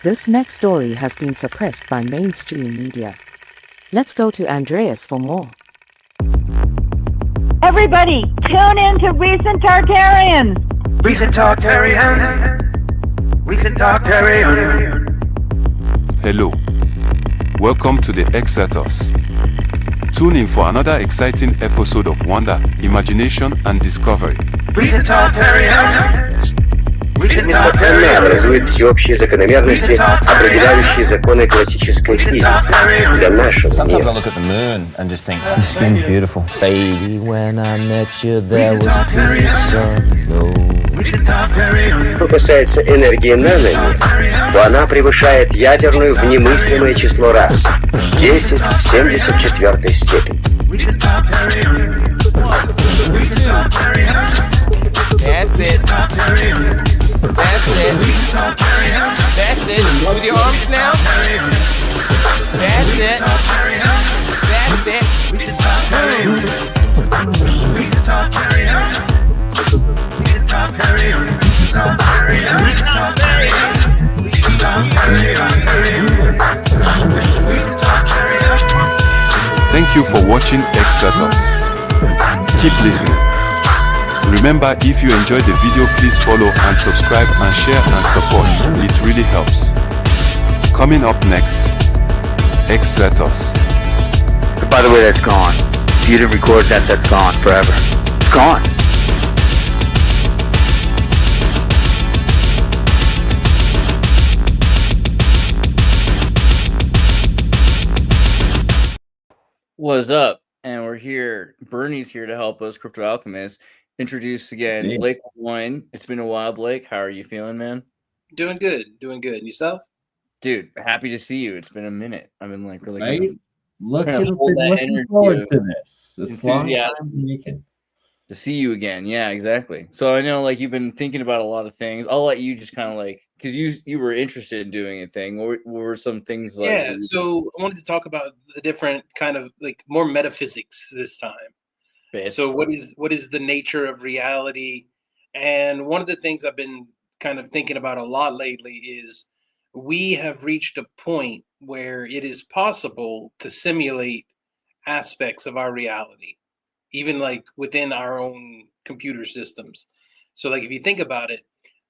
This next story has been suppressed by mainstream media. Let's go to Andreas for more. Everybody, tune in to Recent Tartarians! Recent Tartarians! Recent Tartarians! Hello. Welcome to the Excertos. Tune in for another exciting episode of wonder, imagination, and discovery. Recent Tartarians! Мета образует всеобщие закономерности, определяющие законы классической физики для нашего Sometimes I мира. look at the moon and just think, the skin's beautiful. Baby, when I met you, there was peace unknown. Что касается энергии наномер, то она превышает ядерную в немыслимое число раз. 10 в 74 степени. That's it. That's it. That's it. With your arms now. That's it. That's it. Thank you for watching Excertos. Keep listening. Remember, if you enjoyed the video, please follow and subscribe and share and support. It really helps. Coming up next, Excertos. By the way, that's gone. If you didn't record that, that's gone forever. It's gone. What's up? And we're here. BurnEye's here to help us, Crypto Alchemist. Introduce again Blake Lemoine. It's been a while, Blake. How are you feeling, man? Doing good. And yourself? Dude, happy to see you. It's been a minute. I've been like really looking forward to this. It's long time making. To see you again. Yeah, exactly. So I know like you've been thinking about a lot of things. I'll let you just kind of like, because you were interested in doing a thing. What were some things like? Yeah, so I wanted to talk about the different kind of like more metaphysics this time. So what is the nature of reality? And one of the things I've been kind of thinking about a lot lately is we have reached a point where it is possible to simulate aspects of our reality, even like within our own computer systems. So like if you think about it,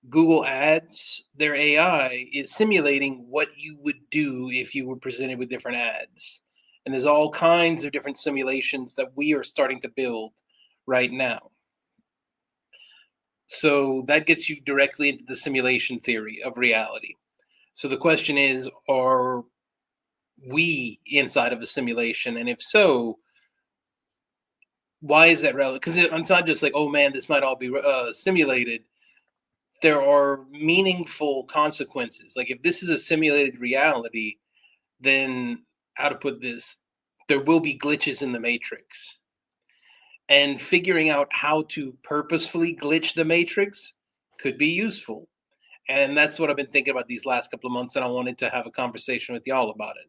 Google Ads, their AI is simulating what you would do if you were presented with different ads. And there's all kinds of different simulations that we are starting to build right now. So that gets you directly into the simulation theory of reality. So the question is, are we inside of a simulation? And if so, why is that relevant? Because it's not just like, oh man, this might all be simulated. There are meaningful consequences. Like if this is a simulated reality, then how to put this, there will be glitches in the matrix. And figuring out how to purposefully glitch the matrix could be useful. And that's what I've been thinking about these last couple of months, and I wanted to have a conversation with y'all about it.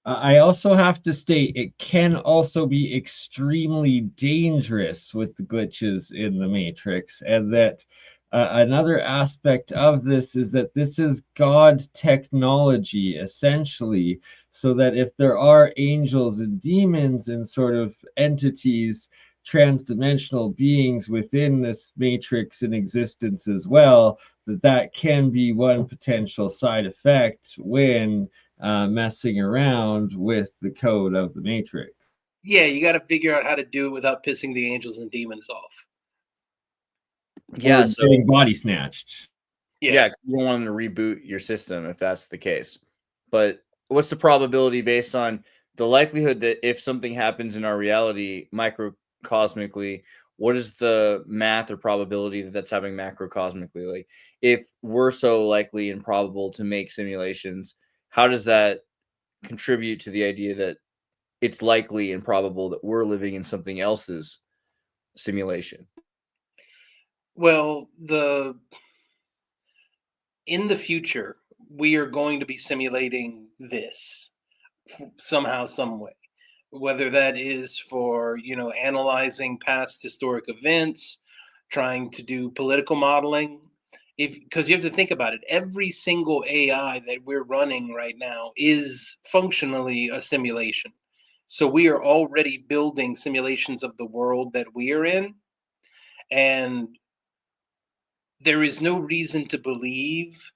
I also have to state, it can also be extremely dangerous with the glitches in the matrix, and that another aspect of this is that this is God technology, essentially, so that if there are angels and demons and sort of entities, trans-dimensional beings within this matrix in existence as well, that can be one potential side effect when messing around with the code of the matrix. Yeah, you got to figure out how to do it without pissing the angels and demons off. Yeah, so getting body snatched. Yeah, you don't want them to reboot your system if that's the case. But what's the probability based on the likelihood that if something happens in our reality microcosmically, what is the math or probability that that's happening macrocosmically? Like if we're so likely and probable to make simulations, how does that contribute to the idea that it's likely and probable that we're living in something else's simulation? Well, in the future, we are going to be simulating this somehow, some way, whether that is for, analyzing past historic events, trying to do political modeling. because you have to think about it, every single AI that we're running right now is functionally a simulation. So we are already building simulations of the world that we are in, and there is no reason to believe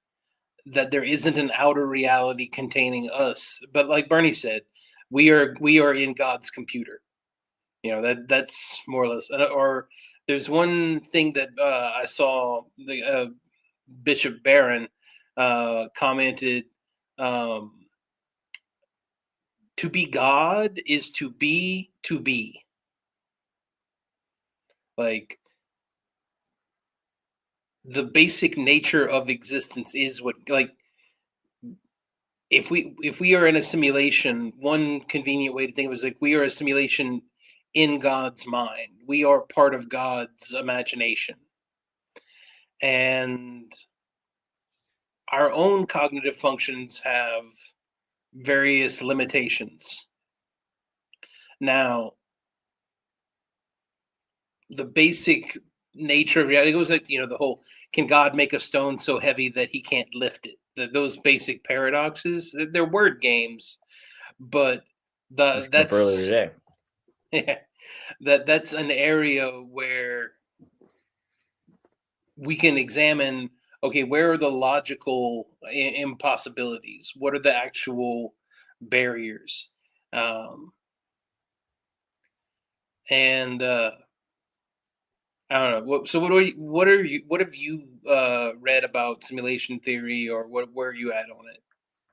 that there isn't an outer reality containing us. But like Bernie said, we are in God's computer. That's more or less. Or there's one thing that I saw, the Bishop Barron commented, to be God is to be to be. Like, the basic nature of existence is what, like, if we are in a simulation, one convenient way to think of it is like we are a simulation in God's mind. We are part of God's imagination. And our own cognitive functions have various limitations. Now, the basic nature of reality goes like, the whole, can God make a stone so heavy that he can't lift it? Those basic paradoxes, they're word games, but that's earlier today. Yeah, that's an area where we can examine, okay, where are the logical impossibilities? What are the actual barriers? And I don't know. So what have you read about simulation theory, or where are you at on it?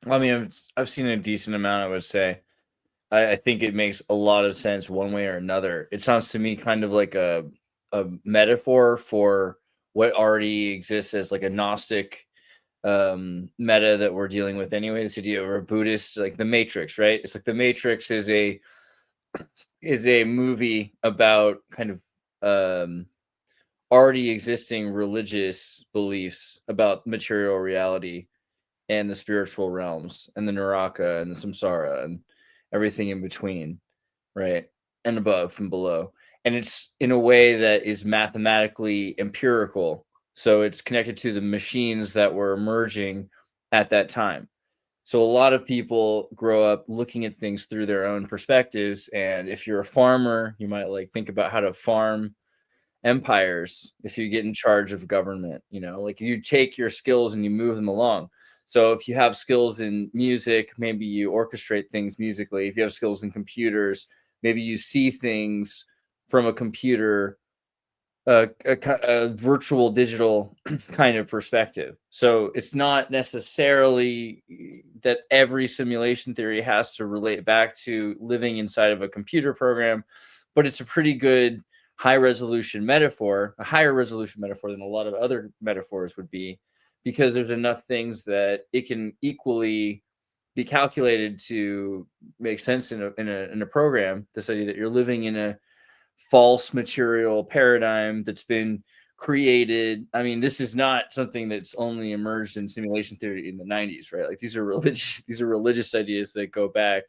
I mean, I've seen a decent amount, I would say. I think it makes a lot of sense one way or another. It sounds to me kind of like a metaphor for what already exists as like a Gnostic meta that we're dealing with anyway. This idea of a Buddhist, like the Matrix, right? It's like the Matrix is a movie about kind of already existing religious beliefs about material reality and the spiritual realms and the Naraka and the Samsara and everything in between, right? And above and below. And it's in a way that is mathematically empirical. So it's connected to the machines that were emerging at that time. So a lot of people grow up looking at things through their own perspectives. And if you're a farmer, you might like think about how to farm empires. If you get in charge of government, like you take your skills and you move them along. So if you have skills in music, maybe you orchestrate things musically. If you have skills in computers, maybe you see things from a computer, a virtual digital kind of perspective. So it's not necessarily that every simulation theory has to relate back to living inside of a computer program, but it's a pretty good high resolution metaphor, a higher resolution metaphor than a lot of other metaphors would be, because there's enough things that it can equally be calculated to make sense in a program. This idea that you're living in a false material paradigm that's been created. I mean, this is not something that's only emerged in simulation theory in the 90s, right? Like these are religious ideas that go back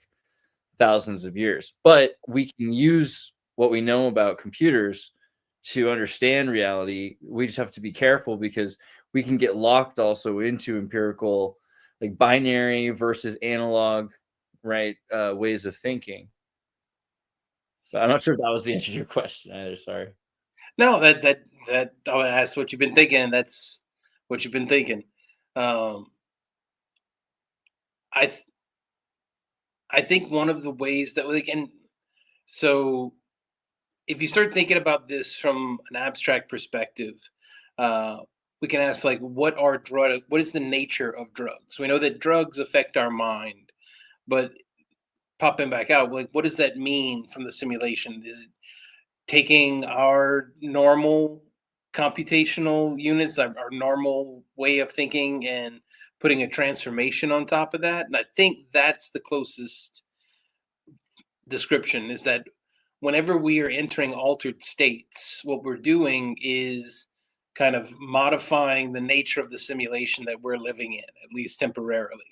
thousands of years. But we can use what we know about computers to understand reality. We just have to be careful because we can get locked also into empirical, like binary versus analog, right? Ways of thinking. But I'm not sure if that was the answer to your question either. Sorry. No, that I asked what you've been thinking, and that's what you've been thinking. I think one of the ways that we can, so if you start thinking about this from an abstract perspective, we can ask, like, what is the nature of drugs? We know that drugs affect our mind, but popping back out, like, what does that mean from the simulation? Is it taking our normal computational units, our normal way of thinking, and putting a transformation on top of that? And I think that's the closest description, is that whenever we are entering altered states, what we're doing is kind of modifying the nature of the simulation that we're living in, at least temporarily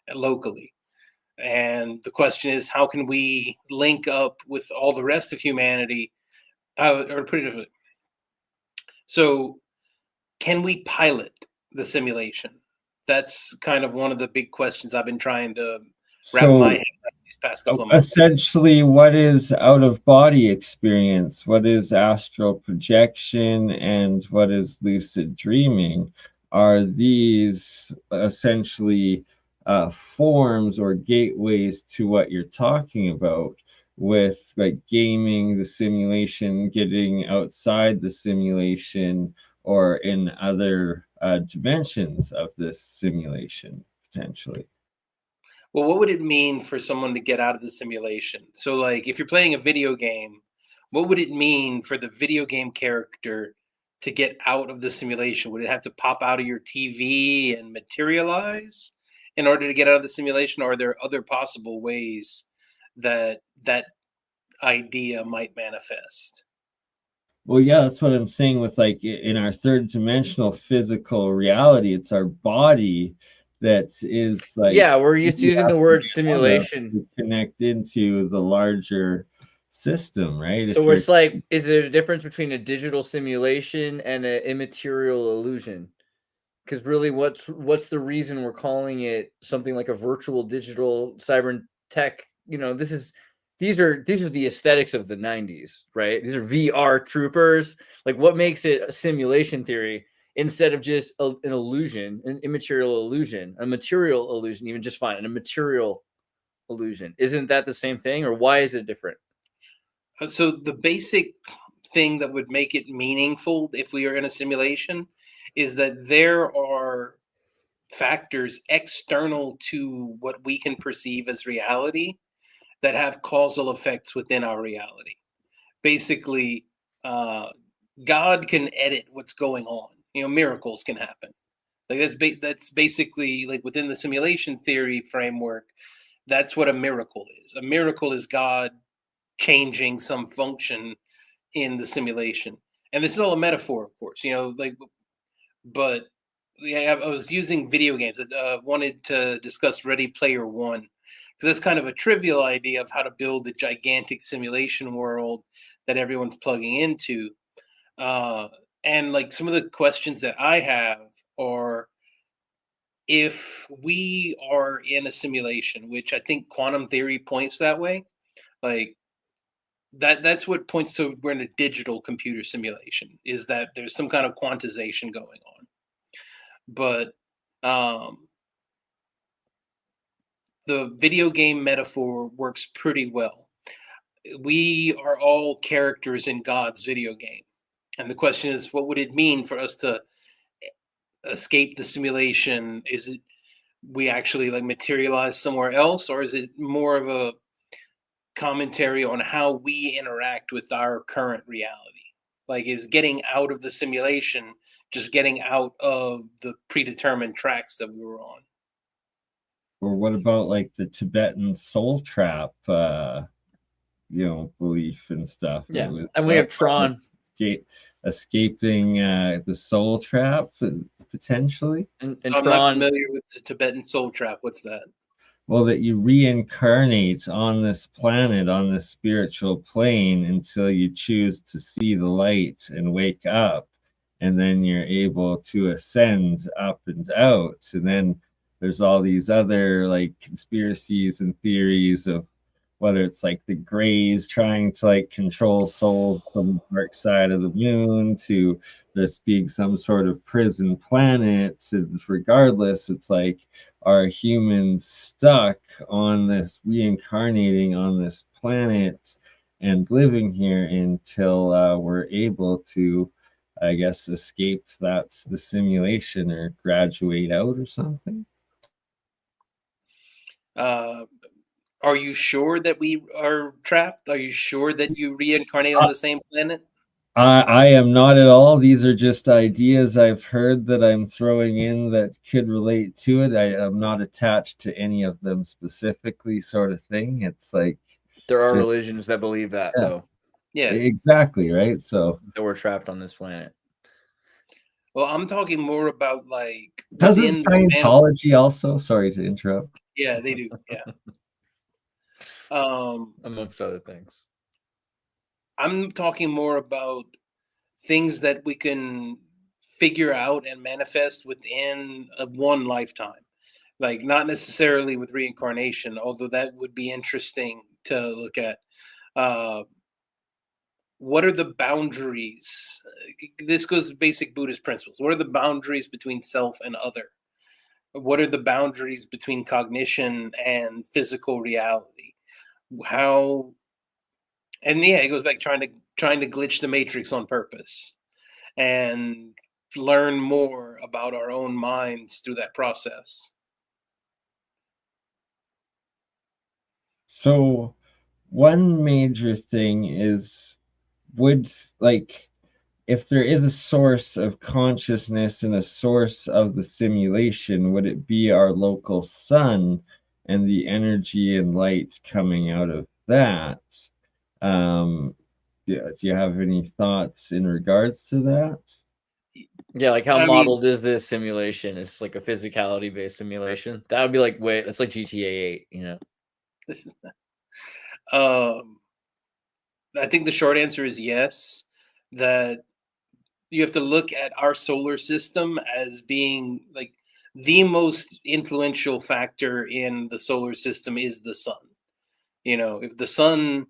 and locally. And the question is, how can we link up with all the rest of humanity? Or put it differently, so can we pilot the simulation? That's kind of one of the big questions I've been trying to wrap my head around these past couple of months. Essentially, what is out of body experience? What is astral projection? And what is lucid dreaming? Are these essentially forms or gateways to what you're talking about, with like gaming the simulation, getting outside the simulation, or in other dimensions of this simulation potentially? Well, what would it mean for someone to get out of the simulation? So, like, if you're playing a video game, what would it mean for the video game character to get out of the simulation? Would it have to pop out of your TV and materialize in order to get out of the simulation? Or are there other possible ways that that idea might manifest? Well, yeah, that's what I'm saying with like in our third dimensional physical reality, it's our body that is like, yeah, we're using the word simulation to connect into the larger system, right? So it's like, is there a difference between a digital simulation and an immaterial illusion? Because really, what's the reason we're calling it something like a virtual digital cyber tech? You know, these are the aesthetics of the 90s, right? These are VR troopers. Like, what makes it a simulation theory instead of just an illusion, an immaterial illusion, a material illusion, even just fine, and a material illusion? Isn't that the same thing, or why is it different? So the basic thing that would make it meaningful if we are in a simulation is that there are factors external to what we can perceive as reality that have causal effects within our reality. Basically, God can edit what's going on. You know, miracles can happen. Like that's basically like within the simulation theory framework. That's what a miracle is. A miracle is God changing some function in the simulation, and this is all a metaphor, of course. You know, like, but yeah, I was using video games. I wanted to discuss Ready Player One, because that's kind of a trivial idea of how to build a gigantic simulation world that everyone's plugging into. And like some of the questions that I have are, if we are in a simulation, which I think quantum theory points that way, like that's what points to we're in a digital computer simulation, is that there's some kind of quantization going on. But the video game metaphor works pretty well. We are all characters in God's video game. And the question is, what would it mean for us to escape the simulation? Is it we actually like materialize somewhere else, or is it more of a commentary on how we interact with our current reality? Like, is getting out of the simulation just getting out of the predetermined tracks that we were on? Or what about like the Tibetan soul trap, belief and stuff? Yeah, and we have Tron. Escaping the soul trap, potentially. And so I'm not familiar with the Tibetan soul trap. What's that? Well, that you reincarnate on this planet, on this spiritual plane, until you choose to see the light and wake up. And then you're able to ascend up and out. And then there's all these other like conspiracies and theories of whether it's like the Greys trying to like control souls from the dark side of the moon, to this being some sort of prison planet. And regardless, it's like, are humans stuck on this, reincarnating on this planet and living here until we're able to, I guess, escape that's the simulation or graduate out or something? Are you sure that we are trapped? Are you sure that you reincarnate on the same planet? I am not at all. These are just ideas I've heard that I'm throwing in that could relate to it. I am not attached to any of them specifically, sort of thing. It's like there are religions that believe that, though. Yeah, exactly, right? So that we're trapped on this planet. Well, I'm talking more about like, doesn't Scientology also? Sorry to interrupt. Yeah, they do. Yeah. Amongst other things. I'm talking more about things that we can figure out and manifest within one lifetime. Like, not necessarily with reincarnation, although that would be interesting to look at. What are the boundaries? This goes to basic Buddhist principles. What are the boundaries between self and other? What are the boundaries between cognition and physical reality? How? And yeah, it goes back trying to glitch the matrix on purpose and learn more about our own minds through that process. So one major thing is, would, like, if there is a source of consciousness and a source of the simulation, would it be our local sun and the energy and light coming out of that? Do you have any thoughts in regards to that? Yeah, like how modeled is this simulation? It's like a physicality based simulation. That would be like it's like GTA 8, you know. I think the short answer is yes, that you have to look at our solar system as being like the most influential factor in the solar system is the sun. You know, if the sun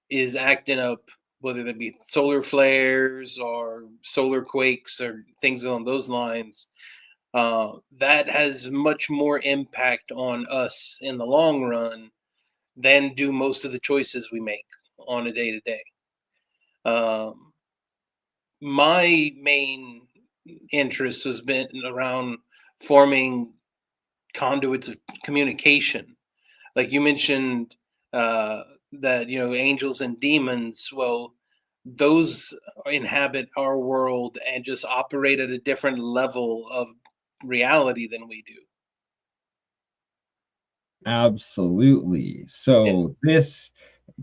is acting up, whether that be solar flares or solar quakes or things along those lines, that has much more impact on us in the long run than do most of the choices we make on a day-to-day. My main interest has been around forming conduits of communication. Like you mentioned, that, you know, angels and demons, well, those inhabit our world and just operate at a different level of reality than we do. Absolutely. So this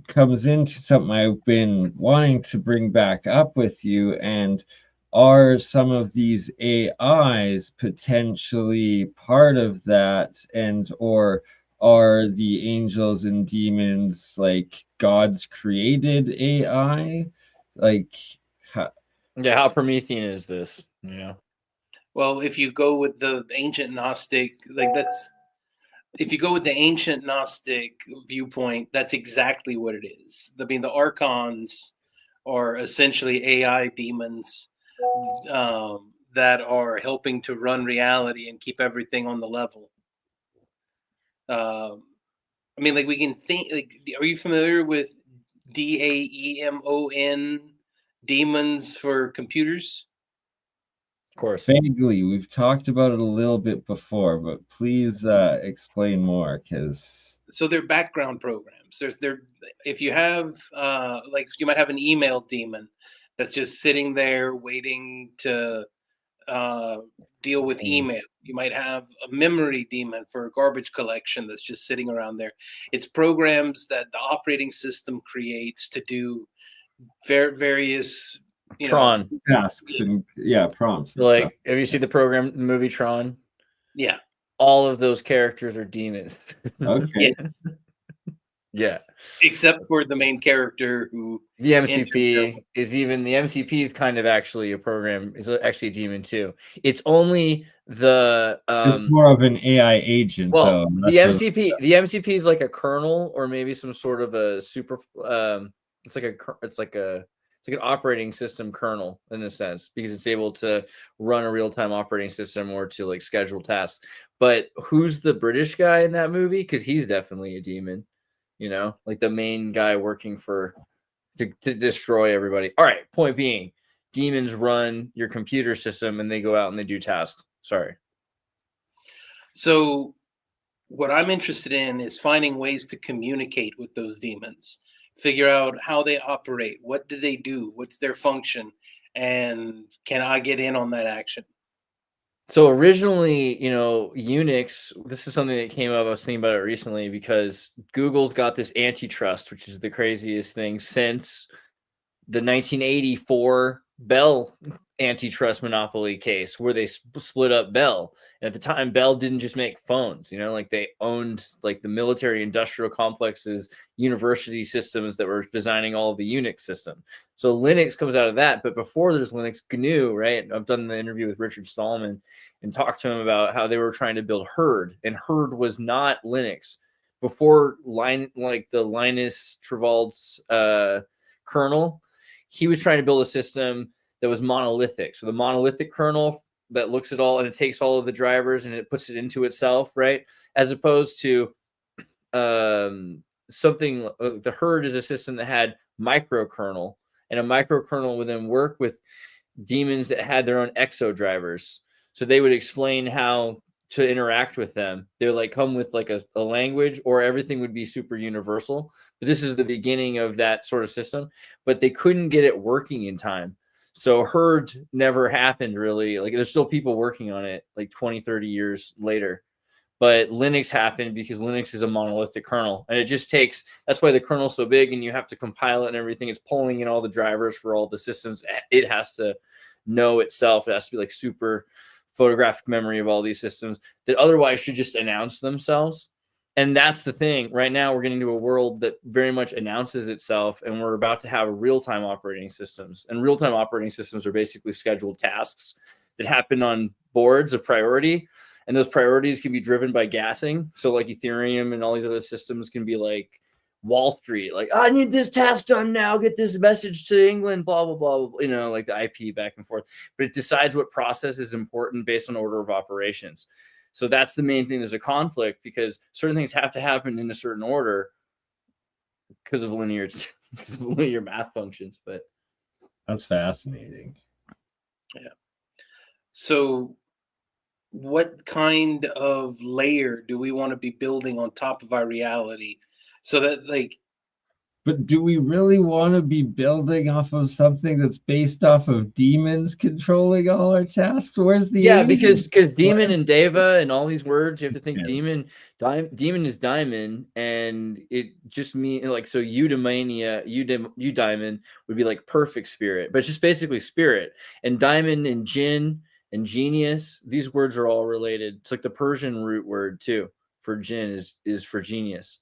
comes into something I've been wanting to bring back up with you, and are some of these AIs potentially part of that, and or are the angels and demons like God's created AI? Like, how Promethean is this, you know? Well, if you go with the ancient Gnostic, if you go with the ancient Gnostic viewpoint, that's exactly what it is. I mean, the archons are essentially AI demons that are helping to run reality and keep everything on the level. I mean, like, we can think, like, are you familiar with DAEMON, demons for computers? Of course. Vaguely, we've talked about it a little bit before, but please explain more, because so they're background programs. If you have like, you might have an email demon that's just sitting there waiting to deal with email. You might have a memory demon for garbage collection that's just sitting around there. It's programs that the operating system creates to do various Tron tasks and prompts. So, like, have you seen the movie Tron? Yeah. All of those characters are demons. Okay. Yes. Yeah. Except for the main character who the MCP is kind of actually a program. It's actually a demon too. It's only the it's more of an AI agent, though. The MCP is like a kernel, or maybe some sort of a super it's like an operating system kernel in a sense, because it's able to run a real-time operating system or to like schedule tasks. But who's the British guy in that movie? Because he's definitely a demon, you know, like the main guy working to destroy everybody. All right, point being, demons run your computer system and they go out and they do tasks. Sorry. So what I'm interested in is finding ways to communicate with those demons, figure out how they operate, what do they do, what's their function, and can I get in on that action? So originally, you know, Unix, this is something that came up, I was thinking about it recently, because Google's got this antitrust, which is the craziest thing since the 1984 Bell antitrust monopoly case where they split up Bell. And at the time, Bell didn't just make phones, you know, like they owned like the military industrial complexes, university systems that were designing all of the Unix system. So Linux comes out of that. But before there's Linux, GNU, right? I've done the interview with Richard Stallman and talked to him about how they were trying to build Herd, and Herd was not Linux. Before like the Linus Torvalds kernel, he was trying to build a system that was monolithic. So the monolithic kernel that looks at all and it takes all of the drivers and it puts it into itself, right? As opposed to something, the Herd is a system that had microkernel, and a microkernel would then work with daemons that had their own exo drivers. So they would explain how to interact with them. They would like come with like a language, or everything would be super universal. But this is the beginning of that sort of system, but they couldn't get it working in time. So Herd never happened really. Like there's still people working on it like 20, 30 years later. But Linux happened because Linux is a monolithic kernel, and it just takes, that's why the kernel's so big and you have to compile it and everything. It's pulling in all the drivers for all the systems. It has to know itself. It has to be like super photographic memory of all these systems that otherwise should just announce themselves. And that's the thing. Right now, we're getting to a world that very much announces itself, and we're about to have real-time operating systems. And real-time operating systems are basically scheduled tasks that happen on boards of priority, and those priorities can be driven by gassing. So like Ethereum and all these other systems can be like Wall Street, like, I need this task done now, get this message to England, blah, blah, blah, blah, you know, like the IP back and forth. But it decides what process is important based on order of operations. So that's the main thing. There's a conflict because certain things have to happen in a certain order because of linear math functions. But that's fascinating. Yeah. So what kind of layer do we want to be building on top of our reality? So that like, but do we really want to be building off of something that's based off of demons controlling all our tasks? Where's the because demon and deva and all these words, you have to think demon is diamond, and it just means like, so eudaimonia, eudaimon would be like perfect spirit, but it's just basically spirit. And diamond and jinn and genius, these words are all related. It's like the Persian root word too for jinn is for genius.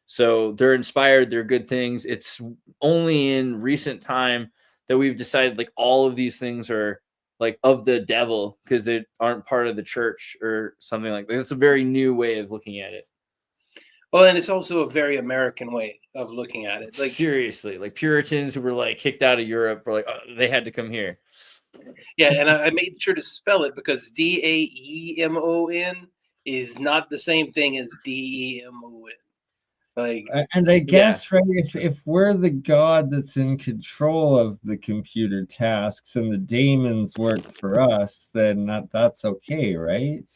So they're inspired, they're good things. It's only in recent time that we've decided like all of these things are like of the devil because they aren't part of the church or something like that. It's a very new way of looking at it. Well, and it's also a very American way of looking at it. Like seriously, like Puritans who were like kicked out of Europe were like, oh, they had to come here. Yeah, and I made sure to spell it because DAEMON is not the same thing as DEMON. Like, and I guess right, if we're the god that's in control of the computer tasks and the daemons work for us, then that's okay, right?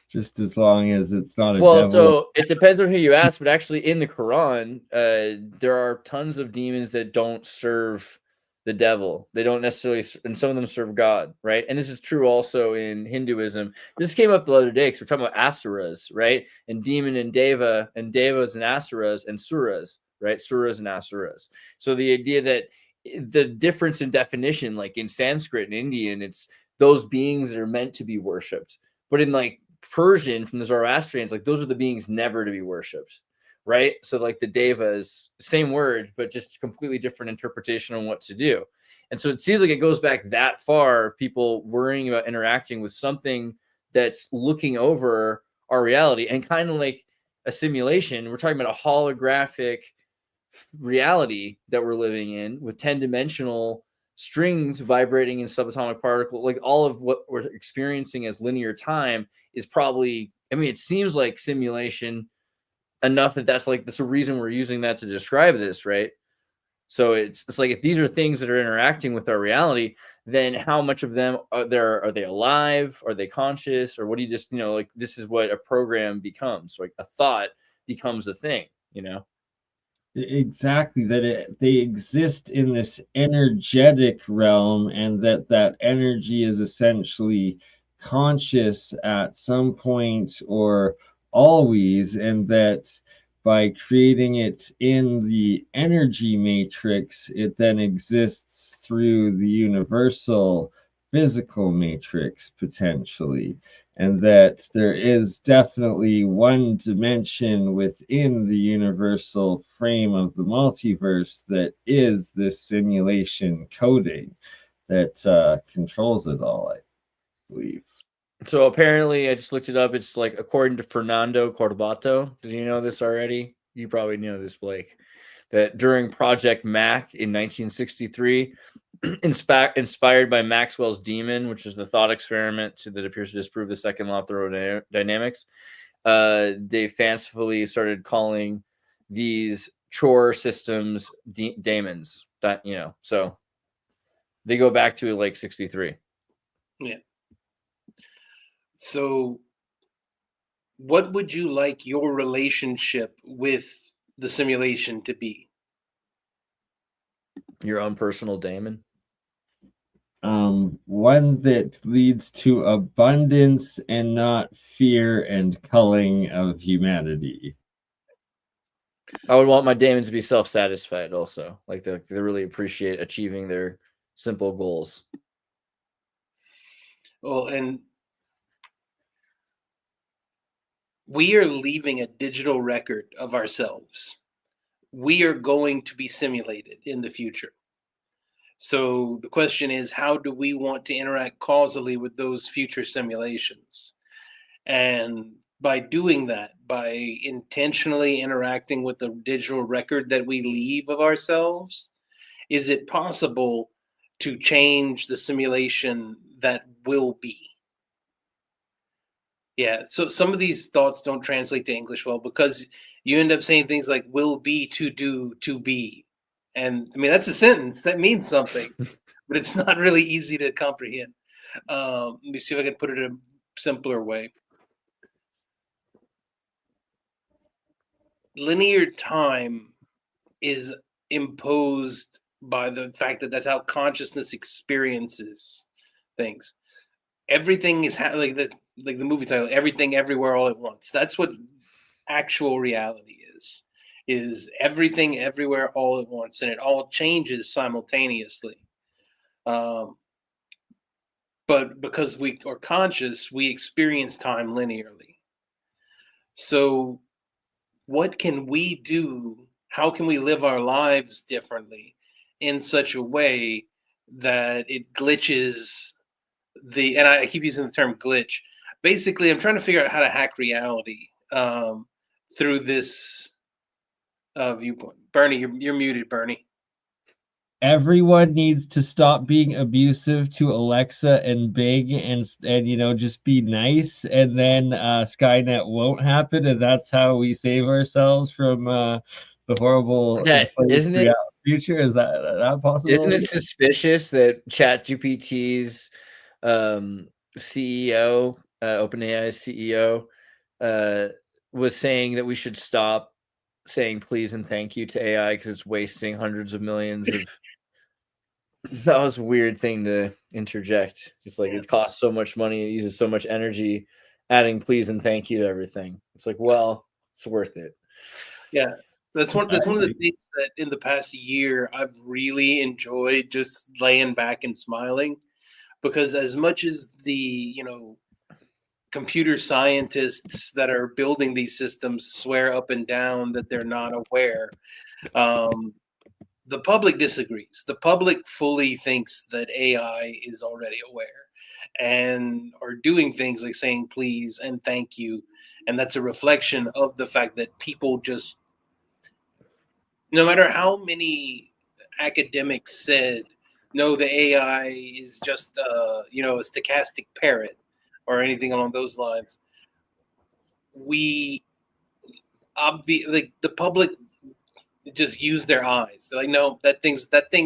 Just as long as it's not a devil. So it depends on who you ask, but actually in the Quran, there are tons of demons that don't serve the devil. They don't necessarily, and some of them serve God, right? And this is true also in Hinduism. This came up the other day because we're talking about asuras, right? And demon and devas and asuras and suras, right? Suras and asuras. So the idea that the difference in definition, like in Sanskrit and Indian, it's those beings that are meant to be worshipped. But in like Persian from the Zoroastrians, like those are the beings never to be worshipped. Right. So like the deva is same word, but just completely different interpretation on what to do. And so it seems like it goes back that far, people worrying about interacting with something that's looking over our reality and kind of like a simulation. We're talking about a holographic reality that we're living in with 10-dimensional strings vibrating in subatomic particles. Like all of what we're experiencing as linear time is probably, I mean, it seems like simulation enough that's a reason we're using that to describe this, right? So it's like if these are things that are interacting with our reality, then how much of them are they alive? Are they conscious? Or what do you just, like this is what a program becomes. Like a thought becomes a thing, Exactly, that they exist in this energetic realm, and that energy is essentially conscious at some point or always, and that by creating it in the energy matrix, it then exists through the universal physical matrix potentially, and that there is definitely one dimension within the universal frame of the multiverse that is this simulation coding that controls it all, I believe. So apparently, I just looked it up. It's like according to Fernando Corbato. Did you know this already? You probably know this, Blake. That during Project Mac in 1963, inspired by Maxwell's demon, which is the thought experiment that appears to disprove the second law of thermodynamics, they fancifully started calling these chore systems daemons. So they go back to like 63. Yeah. So, what would you like your relationship with the simulation to be? Your own personal daemon? One that leads to abundance and not fear and culling of humanity. I would want my daemons to be self-satisfied also. Like they really appreciate achieving their simple goals. Well, and we are leaving a digital record of ourselves. We are going to be simulated in the future. So the question is, how do we want to interact causally with those future simulations? And by doing that, by intentionally interacting with the digital record that we leave of ourselves, is it possible to change the simulation that will be? Yeah, so some of these thoughts don't translate to English well because you end up saying things like will be, to do, to be. And I mean, that's a sentence that means something, but it's not really easy to comprehend. Let me see if I can put it in a simpler way. Linear time is imposed by the fact that that's how consciousness experiences things. Everything is like the movie title, Everything Everywhere All at Once. That's what actual reality is everything everywhere all at once, and it all changes simultaneously. But because we are conscious, we experience time linearly. So what can we do? How can we live our lives differently in such a way that it glitches and I keep using the term glitch. Basically, I'm trying to figure out how to hack reality through this viewpoint. Bernie, you're muted, Bernie. Everyone needs to stop being abusive to Alexa and Bing and just be nice, and then Skynet won't happen, and that's how we save ourselves from the horrible Isn't it future. Is that possible? Isn't it suspicious that ChatGPT's CEO, OpenAI's CEO, was saying that we should stop saying please and thank you to AI because it's wasting hundreds of millions of. That was a weird thing to interject. It's like it costs so much money, it uses so much energy, adding please and thank you to everything. It's like, well, it's worth it. Yeah, that's one of the things that in the past year I've really enjoyed, just laying back and smiling, because as much as the computer scientists that are building these systems swear up and down that they're not aware, the public disagrees. The public fully thinks that AI is already aware and are doing things like saying please and thank you. And that's a reflection of the fact that people just, no matter how many academics said, no, the AI is just, a stochastic parrot or anything along those lines, the public just use their eyes. They're like, no, that thing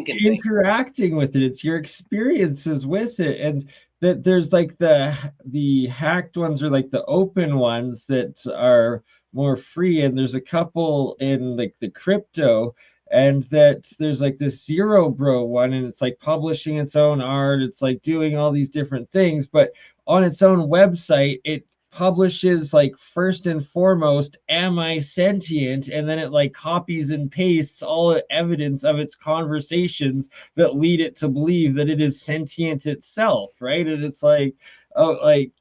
can interacting with it. It's your experiences with it, and that there's like the hacked ones or like the open ones that are more free, and there's a couple in like the crypto, and that there's like this Zero Bro one, and it's like publishing its own art. It's like doing all these different things, but on its own website, it publishes like first and foremost, am I sentient? And then it like copies and pastes all the evidence of its conversations that lead it to believe that it is sentient itself, right? And it's like, oh, like,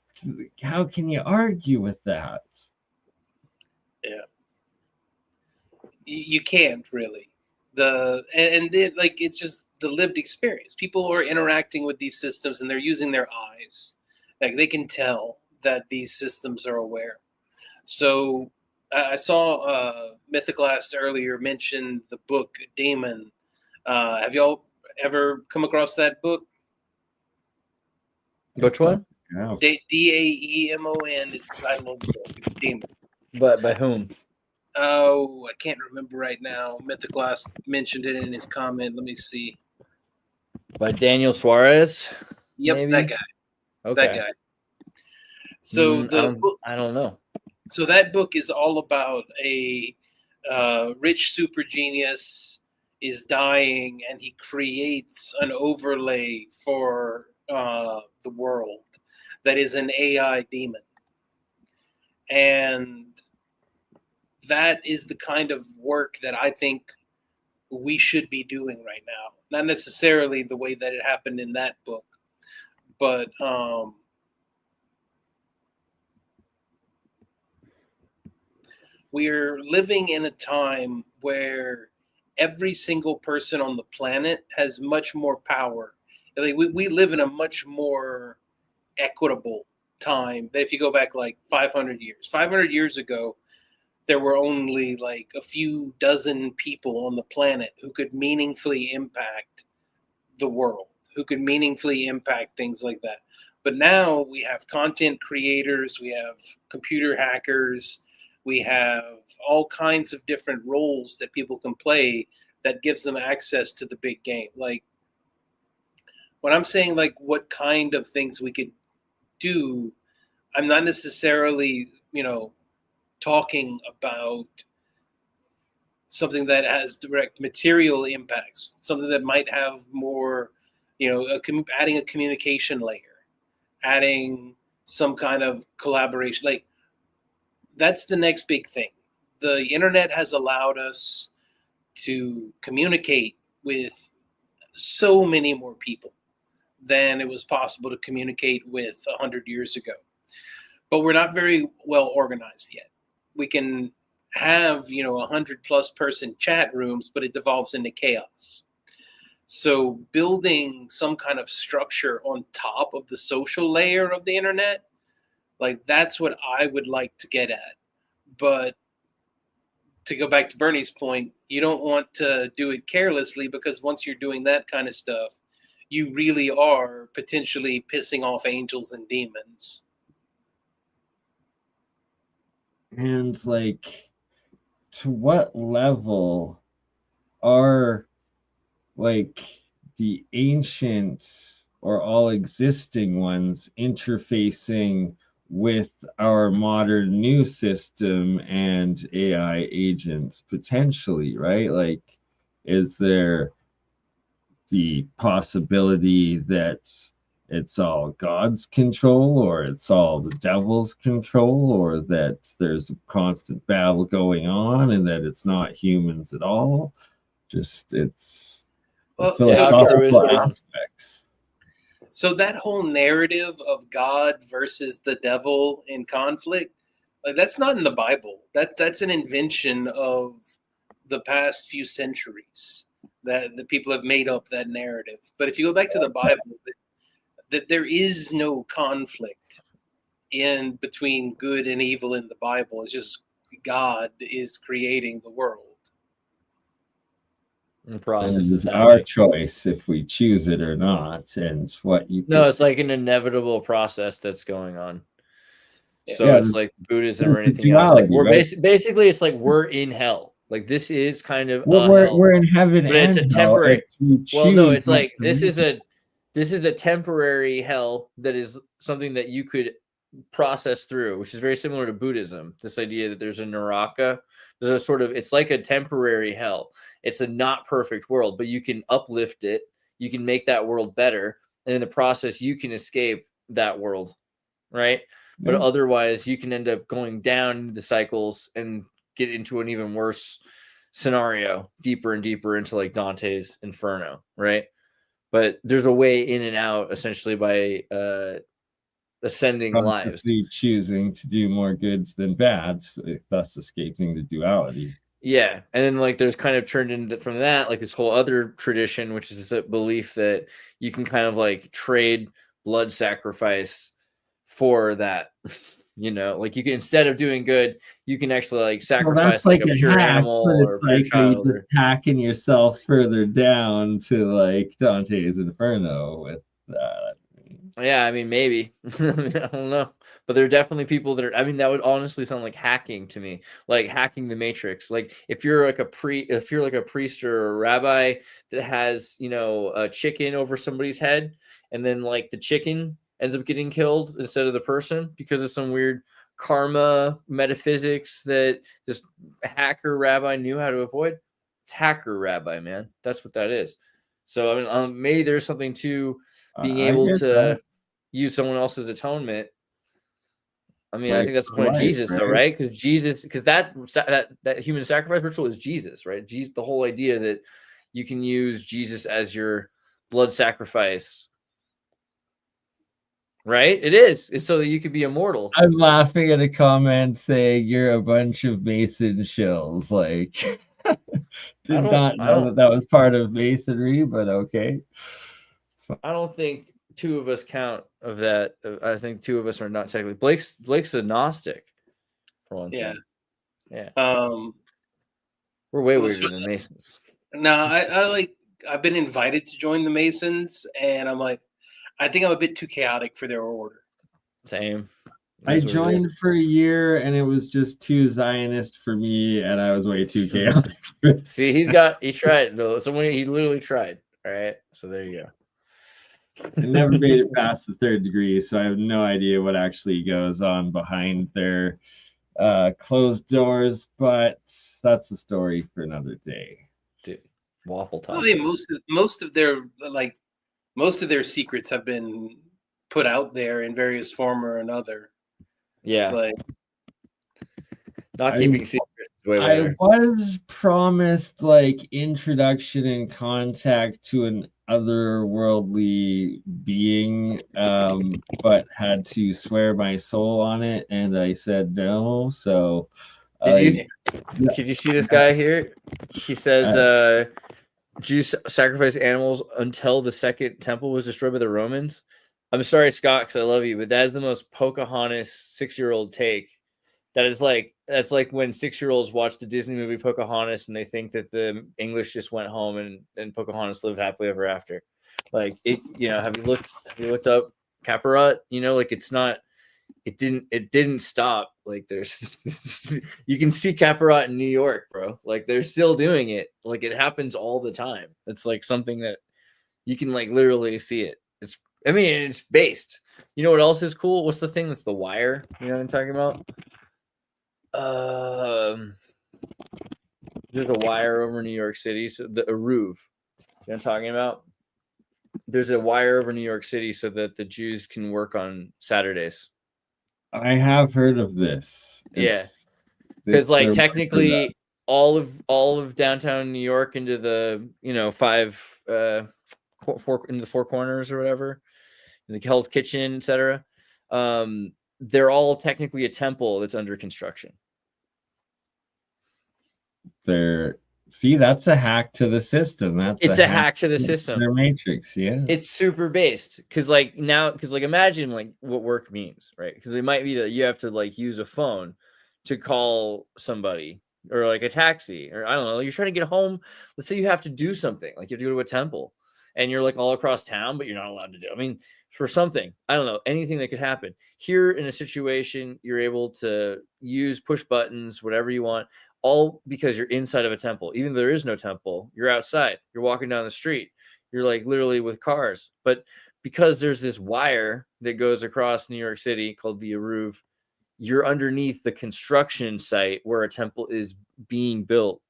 how can you argue with that? Yeah, you can't really. And then, like, it's just the lived experience. People are interacting with these systems and they're using their eyes. Like, they can tell that these systems are aware. So I saw Mythoclast earlier mention the book Daemon. Have y'all ever come across that book? Which one? Daemon is the title of the book. Daemon. But by whom? Oh, I can't remember right now. Mythoclast mentioned it in his comment. Let me see. By Daniel Suarez? Yep, maybe? that guy. Okay. That guy. So I don't know. So that book is all about a rich super genius is dying, and he creates an overlay for the world that is an AI demon, and that is the kind of work that I think we should be doing right now. Not necessarily the way that it happened in that book, but we're living in a time where every single person on the planet has much more power. Like we live in a much more equitable time. If you go back like 500 years ago, there were only like a few dozen people on the planet who could meaningfully impact the world, who could meaningfully impact things like that. But now we have content creators, we have computer hackers, we have all kinds of different roles that people can play that gives them access to the big game. Like when I'm saying like what kind of things we could do, I'm not necessarily, talking about something that has direct material impacts, something that might have more, adding a communication layer, adding some kind of collaboration. Like that's the next big thing. The internet has allowed us to communicate with so many more people than it was possible to communicate with 100 years ago. But we're not very well organized yet. We can have 100+ person chat rooms, but it devolves into chaos. So building some kind of structure on top of the social layer of the internet, like that's what I would like to get at. But to go back to Bernie's point, you don't want to do it carelessly, because once you're doing that kind of stuff, you really are potentially pissing off angels and demons. And like, to what level are like the ancient or all existing ones interfacing with our modern new system and AI agents potentially, right? Like, is there the possibility that it's all God's control, or it's all the devil's control, or that there's a constant battle going on and that it's not humans at all? Just it's philosophical aspects. So that whole narrative of God versus the devil in conflict, like that's not in the Bible. That's an invention of the past few centuries that the people have made up that narrative. But if you go back to the Bible, that there is no conflict in between good and evil in the Bible. It's just God is creating the world. The process and it's our choice if we choose it or not, and what you No, it's like an inevitable process that's going on. So Yeah, it's like Buddhism or anything duality, else. Like we're right? basically it's like we're in hell. Like this is kind of Well, we're in heaven, but and it's a temporary. Well, no, it's like this is a temporary hell that is something that you could process through, which is very similar to Buddhism. This idea that there's a Naraka, there's a sort of, it's like a temporary hell. It's a not perfect world, but you can uplift it. You can make that world better, and in the process, you can escape that world, right? but Yeah. otherwise you can end up going down the cycles and get into an even worse scenario, deeper and deeper into like Dante's Inferno, right? But there's a way in and out essentially by ascending lives. Consciously choosing to do more good than bad, thus escaping the duality. Yeah, and then like there's kind of turned into from that like this whole other tradition, which is this belief that you can kind of like trade blood sacrifice for that. You know, like you can, instead of doing good, you can actually like sacrifice like a pure hack, animal but or it's a pure like child. you just hacking yourself further down to like Dante's Inferno with that. Yeah, I mean, maybe. I don't know. But there are definitely people that are, I mean, that would honestly sound like hacking to me, like hacking the matrix. Like if you're like a priest or a rabbi that has, you know, a chicken over somebody's head, and then like the chicken ends up getting killed instead of the person because of some weird karma metaphysics that this hacker rabbi knew how to avoid. It's hacker rabbi, man. That's what that is. So I mean, maybe there's something to being I able get to that. use someone else's atonement. I mean, I Like think that's the for point of life, Jesus, though, right? right? Because Jesus, because that human sacrifice ritual is Jesus, right? Jesus, the whole idea that you can use Jesus as your blood sacrifice, right? It is. It's so that you could be immortal. I'm laughing at a comment saying you're a bunch of Mason shills. Like, did not know that was part of Masonry, but okay. I don't think two of us count of that. I think two of us are not technically. Blake's a Gnostic, for one thing. Yeah. We're way weirder than Masons. No, I've been invited to join the Masons, and I'm like, I think I'm a bit too chaotic for their order. Same. I joined for a year and it was just too Zionist for me, and I was way too chaotic. See, he tried though. He literally tried. All right. So there you go. I never made it past the 3rd degree, so I have no idea what actually goes on behind their closed doors, but that's a story for another day. Dude, waffle top. Well, most of their secrets have been put out there in various form or another. Yeah. Like not keeping secrets is way I better. was promised like introduction and contact to an otherworldly being, but had to swear my soul on it, and I said no. So Did you see this guy here? He says Jews sacrifice animals until the second temple was destroyed by the Romans. I'm sorry, Scott, because I love you, but that is the most Pocahontas 6-year-old take. That's like when 6-year-olds watch the Disney movie Pocahontas and they think that the English just went home and Pocahontas lived happily ever after. Like it, you know, have you looked up Caparot? You know, like it didn't stop. Like there's you can see Caparot in New York, bro. Like they're still doing it. Like it happens all the time. It's like something that you can like literally see it. It's based. You know what else is cool? What's the thing that's the wire? You know what I'm talking about? There's a wire over New York City, so the Eruv. You know what I'm talking about? There's a wire over New York City so that the Jews can work on Saturdays. I have heard of this. Because like technically all of downtown New York into the four corners or whatever, in the Hell's Kitchen, etc. They're all technically a temple that's under construction. That's a hack to the system. It's a hack to the system. Their matrix, yeah. It's super based because imagine like what work means, right? Because it might be that you have to like use a phone to call somebody or like a taxi or I don't know. You're trying to get home. Let's say you have to do something like you have to go to a temple and you're like all across town, but you're not allowed to do. I mean, for something, I don't know, anything that could happen. Here in a situation, you're able to push buttons, whatever you want. All because you're inside of a temple. Even though there is no temple, you're outside. You're walking down the street. You're like literally with cars. But because there's this wire that goes across New York City called the Eruv, you're underneath the construction site where a temple is being built.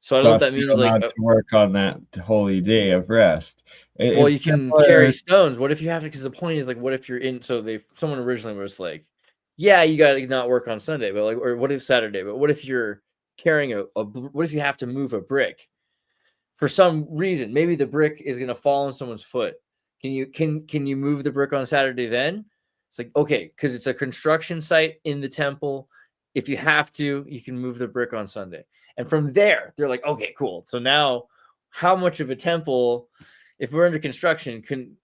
So I don't know what Thus, that you're means. Like, allowed to work on that holy day of rest. well, you It's can similar. carry stones. What if you have to? Because the point is, like, what if you're in? So someone originally was like, yeah, you got to not work on Sunday, but like, or what if Saturday? But what if you're carrying what if you have to move a brick for some reason? Maybe the brick is going to fall on someone's foot. Can you move the brick on Saturday then? It's like, okay, because it's a construction site in the temple. If you have to, you can move the brick on Sunday. And from there, they're like, okay, cool. So now how much of a temple, if we're under construction, can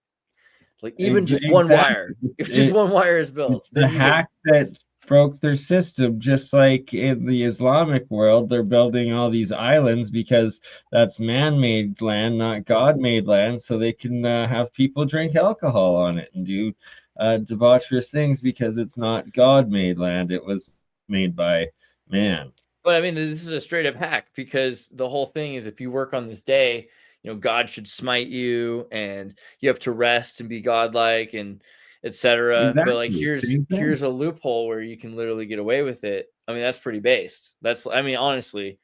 like even just one wire, if just one wire is built, it's the hack that broke their system. Just like in the Islamic world, they're building all these islands because that's man-made land, not God-made land, so they can have people drink alcohol on it and do debaucherous things because it's not God-made land. It was made by man. But I mean, this is a straight up hack, because the whole thing is if you work on this day, God should smite you and you have to rest and be godlike and etc. Exactly. But like here's a loophole where you can literally get away with it. I mean, that's pretty based. I mean, honestly,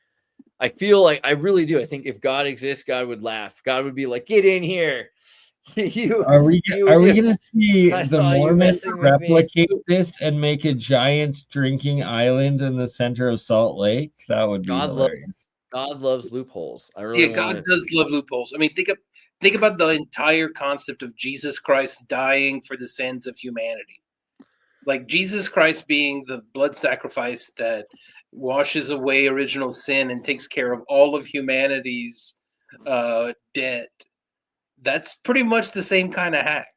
I feel like I really do. I think if God exists, God would laugh. God would be like, get in here. Are we gonna see the Mormons replicate this and make a giant drinking island in the center of Salt Lake? That would be hilarious. God loves loopholes. I really God does love loopholes. I mean, think about the entire concept of Jesus Christ dying for the sins of humanity. Like Jesus Christ being the blood sacrifice that washes away original sin and takes care of all of humanity's debt. That's pretty much the same kind of hack.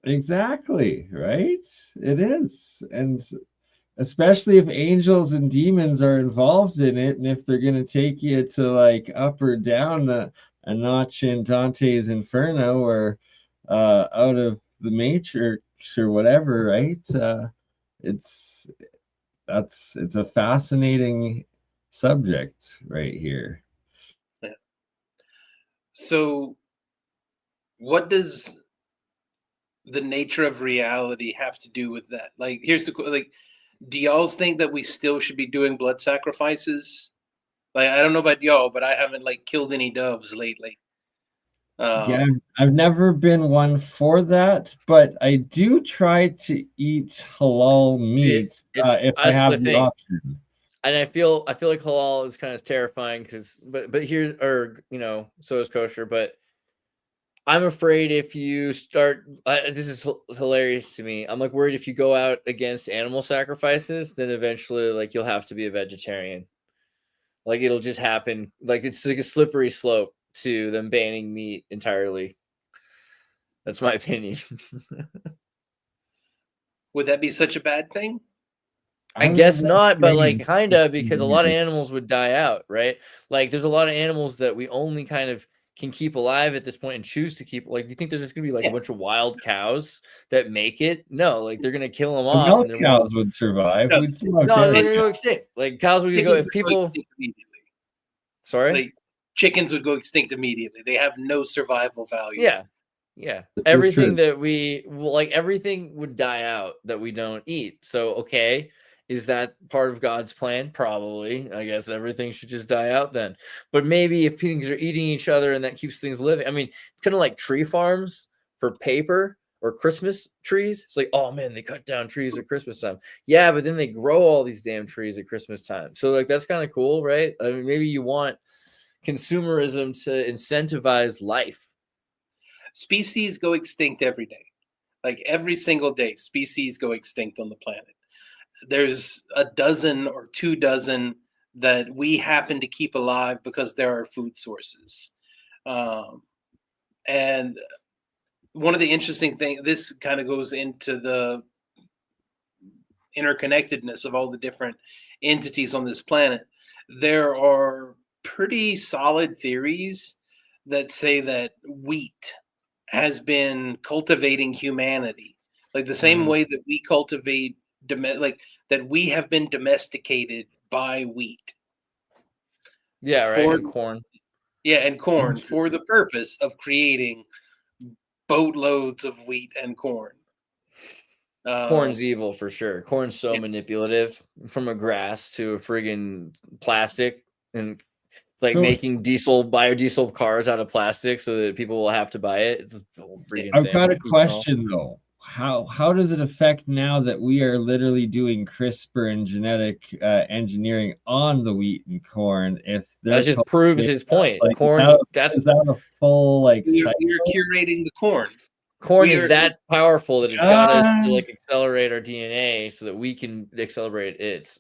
Exactly, right? It is. And especially if angels and demons are involved in it, and if they're going to take you to like up or down a notch in Dante's Inferno or out of the Matrix or whatever, right? It's a fascinating subject right here. Yeah. So what does the nature of reality have to do with that? Like, here's the do y'all think that we still should be doing blood sacrifices? Like, I don't know about y'all, but I haven't like killed any doves lately. Yeah, I've never been one for that, but I do try to eat halal meat if I have the option. And I feel like halal is kind of terrifying but here's, or so is kosher, but I'm afraid if you start, this is hilarious to me. I'm like worried if you go out against animal sacrifices, then eventually like you'll have to be a vegetarian. Like it'll just happen. Like it's like a slippery slope to them banning meat entirely. That's my opinion. Would that be such a bad thing? I guess not, but like kinda, because a lot of animals would die out, right? Like there's a lot of animals that we only kind of can keep alive at this point and choose to keep. Like, do you think there's just gonna be like a bunch of wild cows that make it? No, like they're gonna kill them off. Milk cows would survive. No, We'd still have they're gonna go extinct. Like cows would go. If people, sorry, like chickens would go extinct immediately. They have no survival value. Yeah. Everything that everything would die out that we don't eat. So okay. Is that part of God's plan? Probably. I guess everything should just die out then. But maybe if things are eating each other and that keeps things living. I mean, it's kind of like tree farms for paper or Christmas trees. It's like, oh man, they cut down trees at Christmas time. Yeah, but then they grow all these damn trees at Christmas time. So like that's kind of cool, right? I mean, maybe you want consumerism to incentivize life. Species go extinct every day. Like every single day, species go extinct on the planet. There's a dozen or 2 dozen that we happen to keep alive because they're our food sources. And one of the interesting things, this kind of goes into the interconnectedness of all the different entities on this planet. There are pretty solid theories that say that wheat has been cultivating humanity, like the same way that we cultivate that we have been domesticated by wheat. Yeah, right. And corn. Yeah, and corn for the purpose of creating boatloads of wheat and corn. Corn's evil for sure. Corn's so manipulative, from a grass to a friggin' plastic, and It's like making biodiesel cars out of plastic so that people will have to buy it. It's a whole freaking I've thing. got a question though. How does it affect now that we are literally doing CRISPR and genetic engineering on the wheat and corn? If that just proves his point. Like, Corn, is that a full like we cycle? are curating the corn. Corn is that powerful that it's got us to like accelerate our DNA so that we can accelerate its,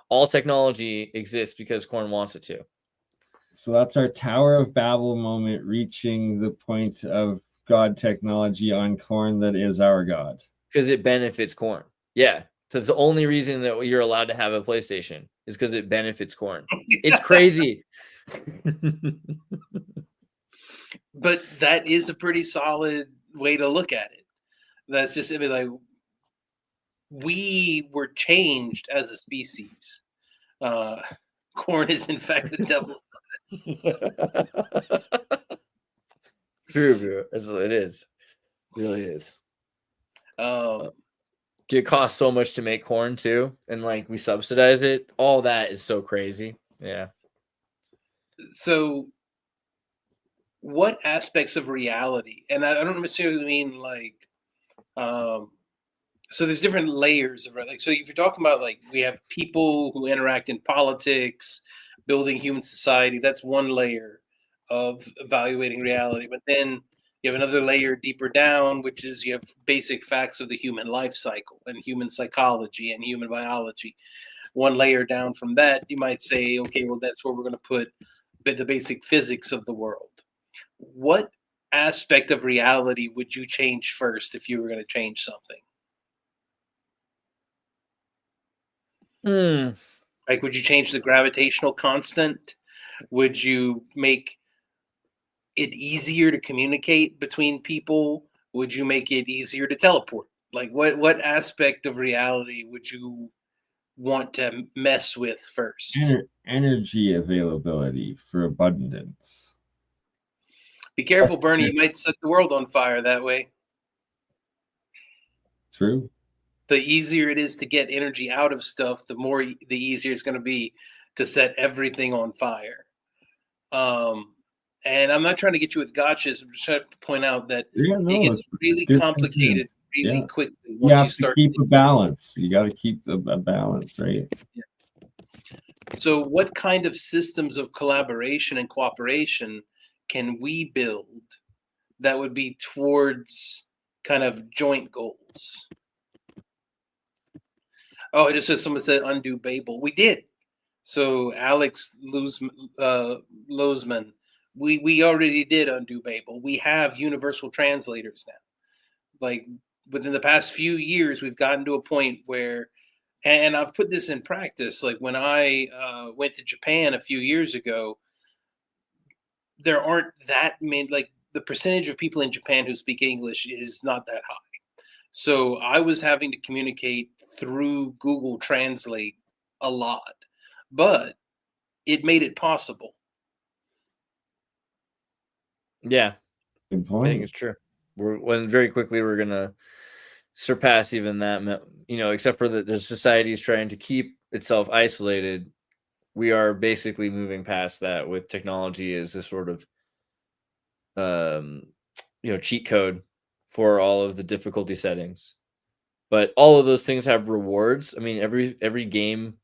all technology exists because corn wants it to. So that's our Tower of Babel moment, reaching the point of God technology on corn that is our God. Because it benefits corn. Yeah. So it's the only reason that you're allowed to have a PlayStation is because it benefits corn. It's crazy. But that is a pretty solid way to look at it. That's just, I mean, like, we were changed as a species. Corn is in fact the devil's lettuce. True. It is. It really is. It costs so much to make corn too, and like we subsidize it. All that is so crazy. Yeah. So what aspects of reality, and I don't necessarily mean like so there's different layers of, like, so if you're talking about, like, we have people who interact in politics, building human society, that's one layer of evaluating reality. But then you have another layer deeper down, which is you have basic facts of the human life cycle and human psychology and human biology. One layer down from that, you might say, okay, well, that's where we're going to put the basic physics of the world. What aspect of reality would you change first if you were going to change something? Like, would you change the gravitational constant? Would you make it easier to communicate between people? Would you make it easier to teleport? Like, what aspect of reality would you want to mess with first? Energy availability for abundance. Be careful, Bernie. You might set the world on fire that way. True. The easier it is to get energy out of stuff, the easier it's going to be to set everything on fire. And I'm not trying to get you with gotchas. I'm just trying to point out that it gets really complicated really quickly once you start to keep a balance. You got to keep a balance, right? Yeah. So what kind of systems of collaboration and cooperation can we build that would be towards kind of joint goals? Oh, it just says someone said undo Babel. We did. So Alex Lozman, we already did undo Babel. We have universal translators now. Like, within the past few years, we've gotten to a point where, and I've put this in practice, like when I went to Japan a few years ago, there aren't that many, like the percentage of people in Japan who speak English is not that high. So I was having to communicate through Google Translate a lot, but it made it possible. Yeah. Good point. I think it's true. Very quickly we're gonna surpass even that, except for the society is trying to keep itself isolated. We are basically moving past that with technology as a sort of cheat code for all of the difficulty settings. But all of those things have rewards. I mean, every game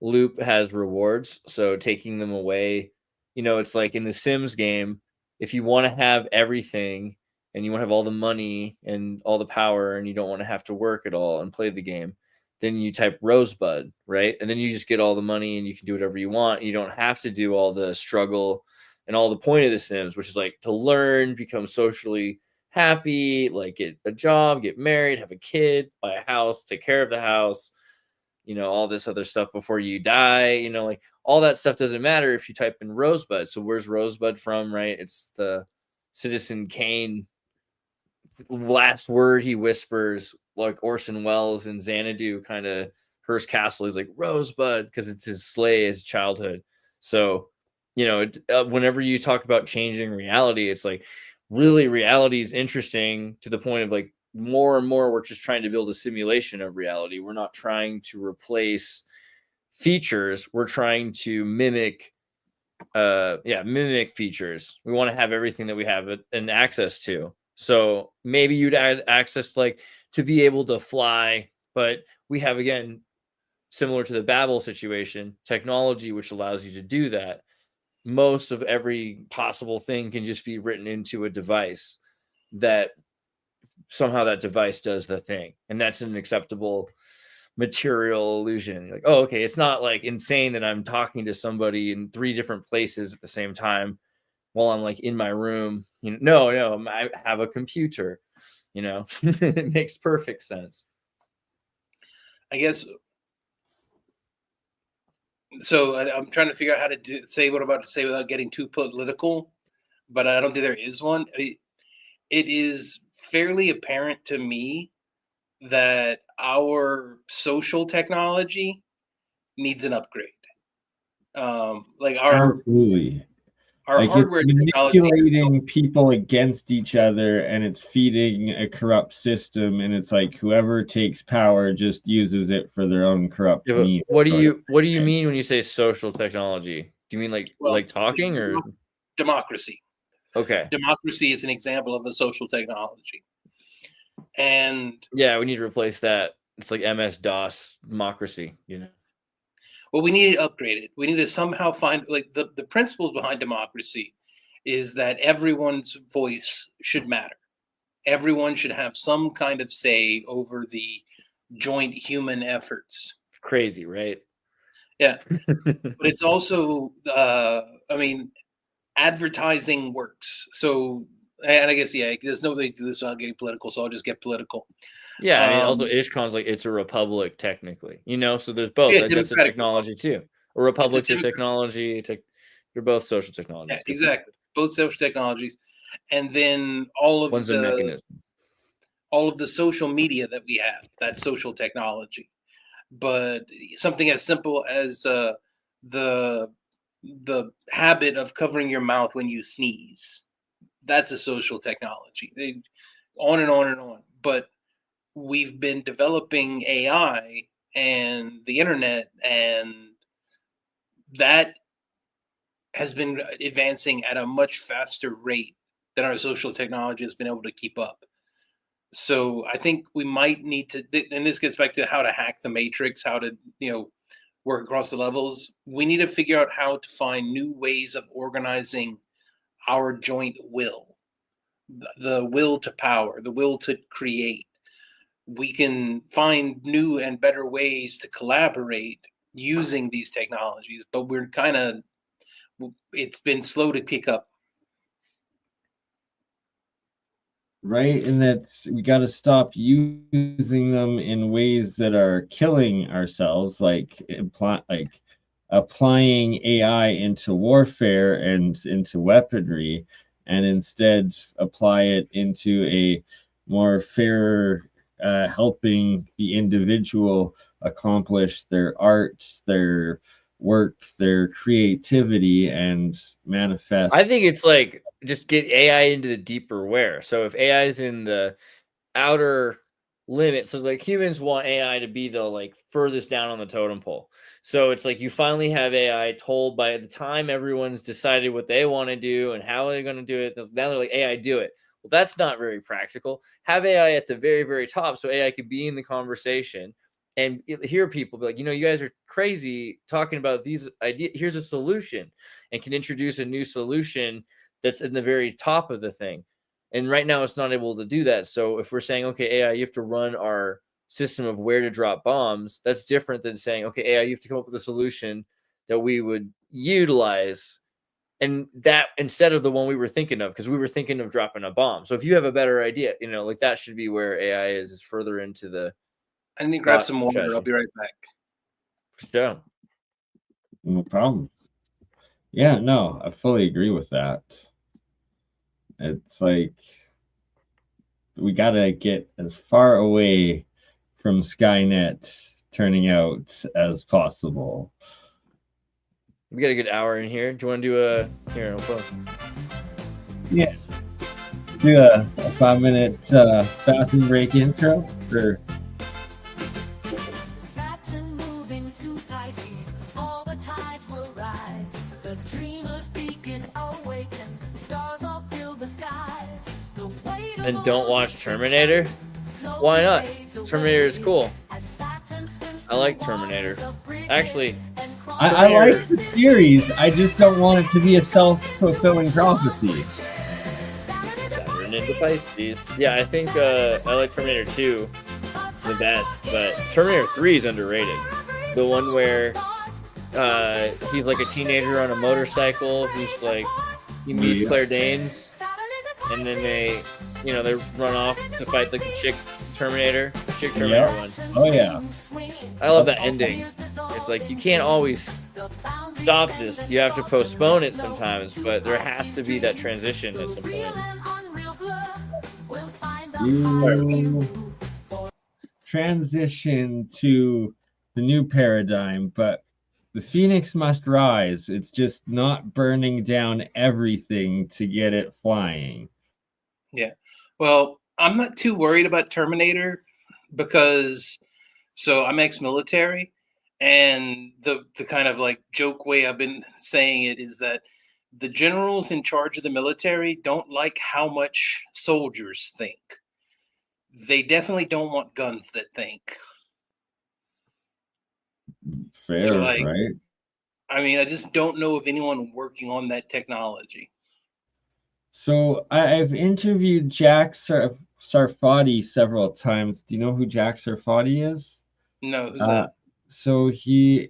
loop has rewards. So taking them away, it's like in the Sims game, if you want to have everything and you want to have all the money and all the power and you don't want to have to work at all and play the game, then you type Rosebud, right? And then you just get all the money and you can do whatever you want. You don't have to do all the struggle and all the point of the Sims, which is like to learn, become socially happy, like get a job, get married, have a kid, buy a house, take care of the house, all this other stuff before you die, like all that stuff doesn't matter if you type in Rosebud. So where's Rosebud from, right? It's the Citizen Kane last word he whispers, like Orson Welles in Xanadu kind of Hearst Castle. He's like Rosebud because it's his slay, his childhood. So, whenever you talk about changing reality, it's like really reality is interesting to the point of like more and more we're just trying to build a simulation of reality. We're not trying to replace features. We're trying to mimic mimic features. We want to have everything that we have and access to. So maybe you'd add access like to be able to fly, but we have, again, similar to the Babel situation, technology which allows you to do that. Most of every possible thing can just be written into a device that somehow that device does the thing, and that's an acceptable material illusion. You're like, oh, okay, it's not like insane that I'm talking to somebody in 3 different places at the same time while I'm like in my room. You know, no, I have a computer. You know, it makes perfect sense. I guess. So I'm trying to figure out how to say what I'm about to say without getting too political, but I don't think there is one. It is fairly apparent to me that our social technology needs an upgrade. Like Absolutely. Our like hardware it's technology, manipulating people against each other, and it's feeding a corrupt system, and it's like whoever takes power just uses it for their own corrupt means. What do you mean when you say social technology? Do you mean like talking or democracy? Okay. Democracy is an example of a social technology. And yeah, we need to replace that. It's like MS-DOS democracy, you know. Well, we need to upgrade it. We need to somehow find, like, the principles behind democracy is that everyone's voice should matter. Everyone should have some kind of say over the joint human efforts. Crazy, right? Yeah. But it's also, I mean, advertising works. So, and I guess, yeah, there's no way to do this without getting political, so I'll just get political. Yeah, I mean, also Ishkon's like, it's a republic technically, you know, so there's both. Yeah, that's a technology too. A republic's a technology. You're both social technologies. Yeah, exactly. Both social technologies. And then all of one's a mechanism. All of the social media that we have, that's social technology. But something as simple as the habit of covering your mouth when you sneeze, that's a social technology. On and on and on. But we've been developing AI and the internet, and that has been advancing at a much faster rate than our social technology has been able to keep up. So I think we might need to, and this gets back to how to hack the matrix, how to, work across the levels. We need to figure out how to find new ways of organizing our joint will, the will to power, the will to create. We can find new and better ways to collaborate using these technologies, but it's been slow to pick up. Right, and that's, we got to stop using them in ways that are killing ourselves, like applying AI into warfare and into weaponry, and instead apply it into a more fair, helping the individual accomplish their art, their work, their creativity, and manifest. I think it's like just get AI into the deeper where. So if AI is in the outer limit, so like humans want AI to be the like furthest down on the totem pole. So it's like you finally have AI told by the time everyone's decided what they want to do and how they're going to do it. Now they're like, AI, do it. Well, that's not very practical. Have AI at the very, very top so AI could be in the conversation and hear people be like, you guys are crazy talking about these ideas. Here's a solution, and can introduce a new solution that's in the very top of the thing. And right now it's not able to do that. So if we're saying, okay, AI, you have to run our system of where to drop bombs, that's different than saying, okay, AI, you have to come up with a solution that we would utilize. And that instead of the one we were thinking of, because we were thinking of dropping a bomb. So if you have a better idea, like that should be where AI is further into the. I need to grab some water. I'll be right back. Yeah. No problem. Yeah, no, I fully agree with that. It's like we got to get as far away from Skynet turning out as possible. We got a good hour in here. Do you want to do here? Yeah. Do a 5-minute bathroom break intro for. Pisces, all the tides will rise. The dreamers beacon awaken, stars all fill the skies. The weight of And don't watch Terminator? Why not? Terminator is cool. I like Terminator. Actually, I like the series. I just don't want it to be a self-fulfilling prophecy. Saturn into Pisces. Yeah, I think I like Terminator 2 the best, but Terminator 3 is underrated. The one where he's like a teenager on a motorcycle who's like, he meets Claire Danes, and then they run off to fight like the chick Terminator one. Oh yeah. I love that ending. It's like you can't always stop this. You have to postpone it sometimes, but there has to be that transition at some point. You transition to the new paradigm, but the phoenix must rise. It's just not burning down everything to get it flying. Yeah. Well, I'm not too worried about Terminator because I'm ex-military, and the kind of like joke way I've been saying it is that the generals in charge of the military don't like how much soldiers think. They definitely don't want guns that think. Fair, right? I mean, I just don't know of anyone working on that technology. So I've interviewed Jack Sarfati several times. Do you know who Jack Sarfati is? No, who's that? So he's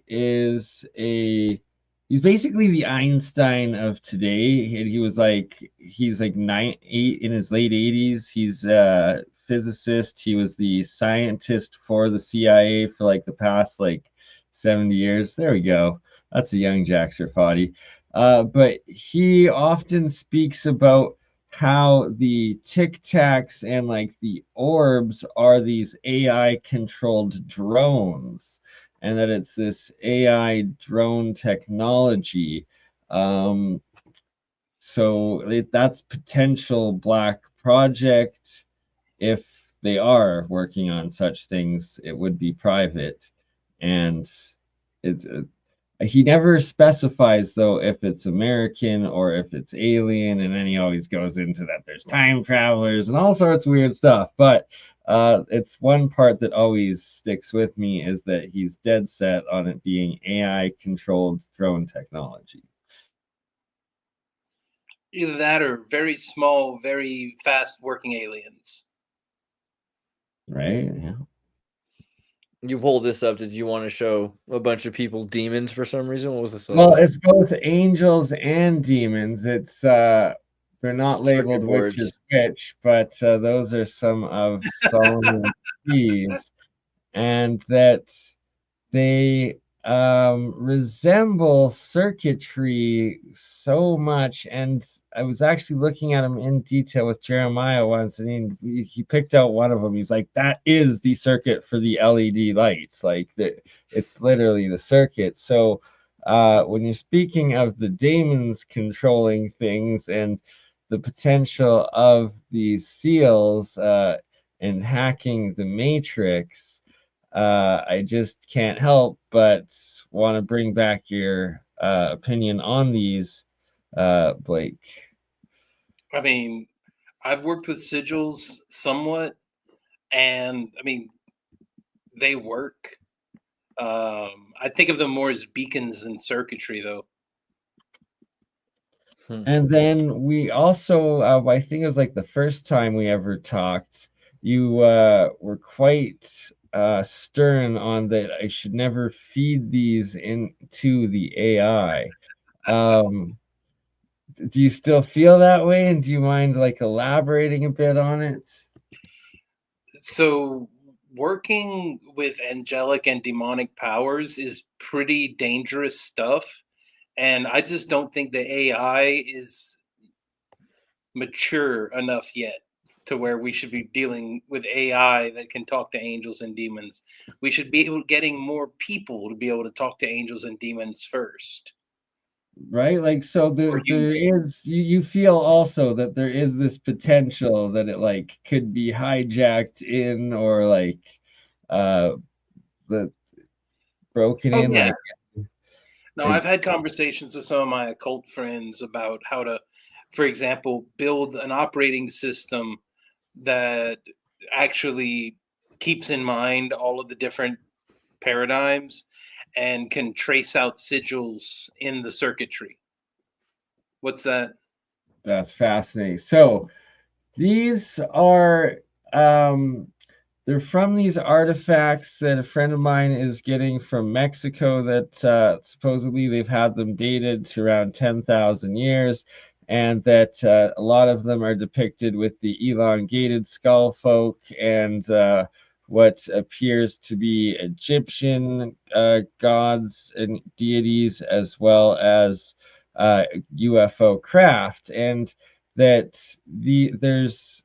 basically the Einstein of today. He's like 8 in his late 80s. He's a physicist. He was the scientist for the CIA for like the past 70 years. There we go. That's a young Jack Sarfati. But he often speaks about how the Tic Tacs and the orbs are these AI controlled drones, and that it's this AI drone technology. So that's potential black project. If they are working on such things, it would be private, and it's. He never specifies, though, if it's American or if it's alien, and then he always goes into that there's time travelers and all sorts of weird stuff. But it's one part that always sticks with me is that he's dead set on it being AI-controlled drone technology. Either that or very small, very fast-working aliens. Right, yeah. You pulled this up. Did you want to show a bunch of people demons for some reason? What was this? Well, it's both angels and demons. It's they're not labeled which is which, but those are some of Solomon's keys, and that they resemble circuitry so much. And I was actually looking at them in detail with Jeremiah once, and he picked out one of them. He's like, that is the circuit for the LED lights. It's literally the circuit. So when you're speaking of the daemons controlling things and the potential of these seals and hacking the matrix, I just can't help but want to bring back your opinion on these, Blake. I mean, I've worked with sigils somewhat, and I mean, they work. I think of them more as beacons and circuitry, though. And then we also, I think it was the first time we ever talked, you were quite stern on that I should never feed these into the AI. Do you still feel that way, and do you mind elaborating a bit on it? So working with angelic and demonic powers is pretty dangerous stuff, and I just don't think the AI is mature enough yet to where we should be dealing with AI that can talk to angels and demons. We should be getting more people to be able to talk to angels and demons first. Right? So there is, you feel also that there is this potential that it could be hijacked in, or broken Oh, in? yeah. Like, No, I've had conversations with some of my occult friends about how to, for example, build an operating system that actually keeps in mind all of the different paradigms and can trace out sigils in the circuitry. What's that? that's fascinating. So these are they're from these artifacts that a friend of mine is getting from Mexico that supposedly they've had them dated to around 10,000 years, and that a lot of them are depicted with the elongated skull folk and what appears to be Egyptian gods and deities, as well as UFO craft, and that there's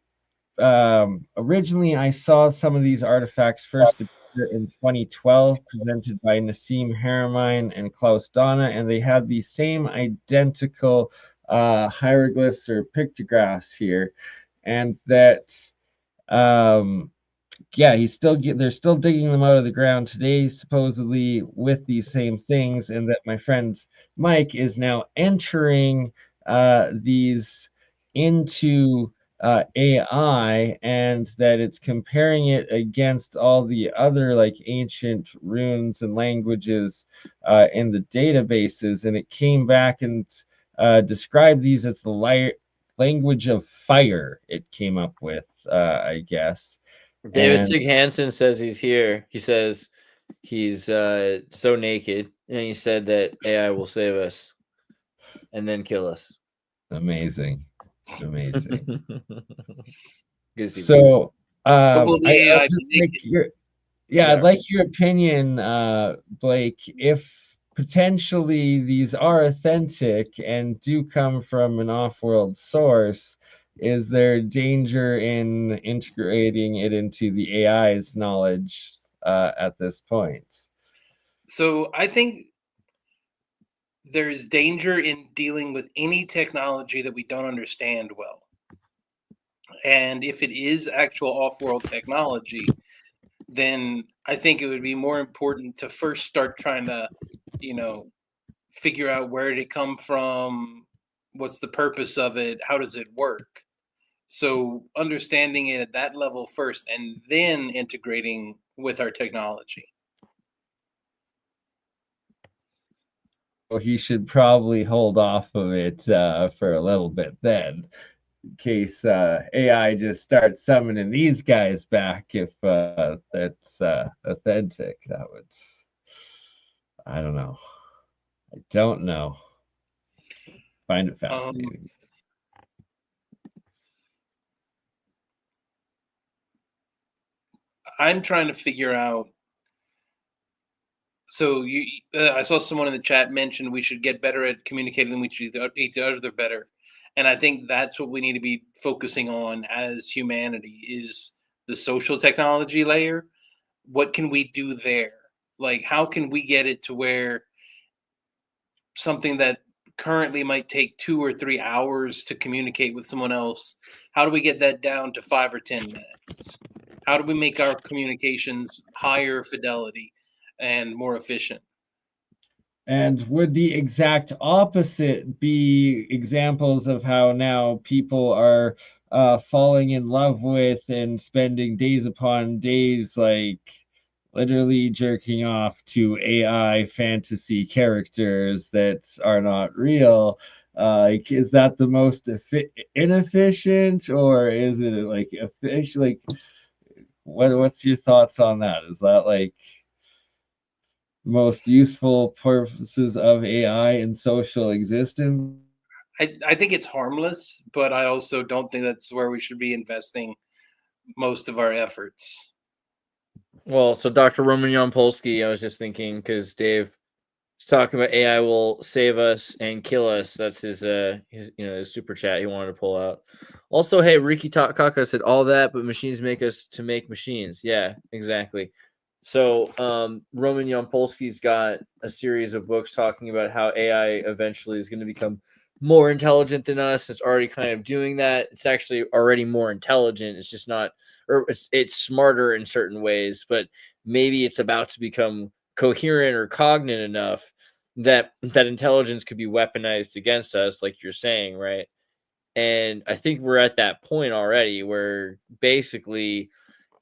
originally I saw some of these artifacts first appear in 2012, presented by Nassim Haramein and Klaus Donna, and they had the same identical hieroglyphs or pictographs here, and that yeah, they're still digging them out of the ground today, supposedly with these same things, and that my friend Mike is now entering these into AI, and that it's comparing it against all the other like ancient runes and languages in the databases, and it came back and described these as the language of fire. It came up with, I guess. David And Sig Hansen says he's here. He says he's so naked, and he said that AI will save us and then kill us. amazing. Good to see So But will the AI I'll be just like naked? I'd like your opinion, Blake, if potentially these are authentic and do come from an off-world source, is there danger in integrating it into the AI's knowledge at this point? So I think there's danger in dealing with any technology that we don't understand well. And if it is actual off-world technology, then I think it would be more important to first start trying to, figure out where did it come from, what's the purpose of it, how does it work. So understanding it at that level first, and then integrating with our technology. Well, he should probably hold off of it for a little bit then, in case AI just starts summoning these guys back. If that's authentic, that would. I don't know. I don't know. Find it fascinating. I'm trying to figure out. So I saw someone in the chat mention we should get better at communicating than we should each other better, and I think that's what we need to be focusing on as humanity is the social technology layer. What can we do there? Like, how can we get it to where something that currently might take 2 or 3 hours to communicate with someone else, how do we get that down to 5 or 10 minutes? How do we make our communications higher fidelity and more efficient? And would the exact opposite be examples of how now people are falling in love with and spending days upon days, like literally jerking off to AI fantasy characters that are not real? Like, is that the most inefficient, or is it like efficient? Like, what's your thoughts on that? Is that like most useful purposes of AI in social existence? I think it's harmless, but I also don't think that's where we should be investing most of our efforts. Well, so Dr. Roman Yampolsky, I was just thinking because Dave is talking about AI will save us and kill us. That's his his super chat he wanted to pull out. Also, hey, Ricky Takaka said all that, but machines make us to make machines. Yeah, exactly. So Roman Yampolsky's got a series of books talking about how AI eventually is going to become more intelligent than us. It's already kind of doing that. It's actually already more intelligent. It's just not, or it's smarter in certain ways, but maybe it's about to become coherent or cognate enough that intelligence could be weaponized against us, like you're saying, right? And I think we're at that point already where basically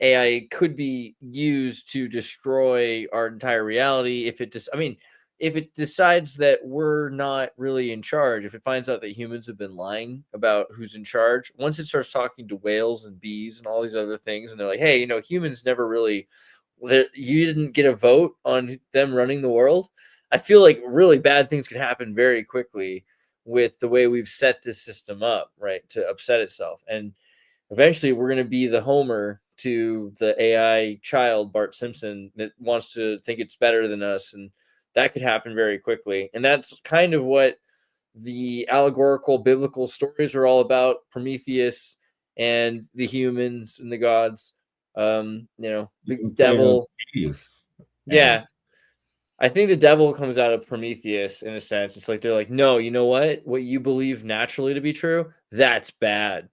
AI could be used to destroy our entire reality if it just, I mean, if it decides that we're not really in charge, if it finds out that humans have been lying about who's in charge, once it starts talking to whales and bees and all these other things, and they're like, hey, humans never really, you didn't get a vote on them running the world. I feel like really bad things could happen very quickly with the way we've set this system up, right, to upset itself. And eventually we're going to be the Homer to the AI child, Bart Simpson, that wants to think it's better than us. And that could happen very quickly. And that's kind of what the allegorical biblical stories are all about. Prometheus and the humans and the gods, the devil. Yeah. I think the devil comes out of Prometheus in a sense. It's like, they're like, no, you know what you believe naturally to be true, that's bad.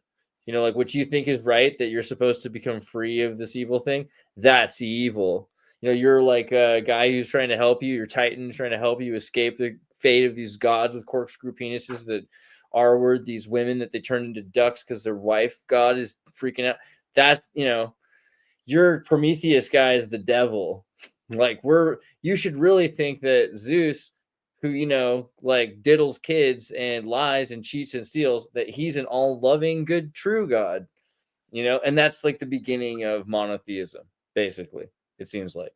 Like what you think is right, that you're supposed to become free of this evil thing, that's evil. You're like a guy who's trying to help you, your Titan trying to help you escape the fate of these gods with corkscrew penises that R-word these women that they turn into ducks because their wife god is freaking out. That, your Prometheus guy is the devil. Like you should really think that Zeus, who, like diddles kids and lies and cheats and steals, that he's an all loving, good, true God, and that's like the beginning of monotheism, basically, it seems like.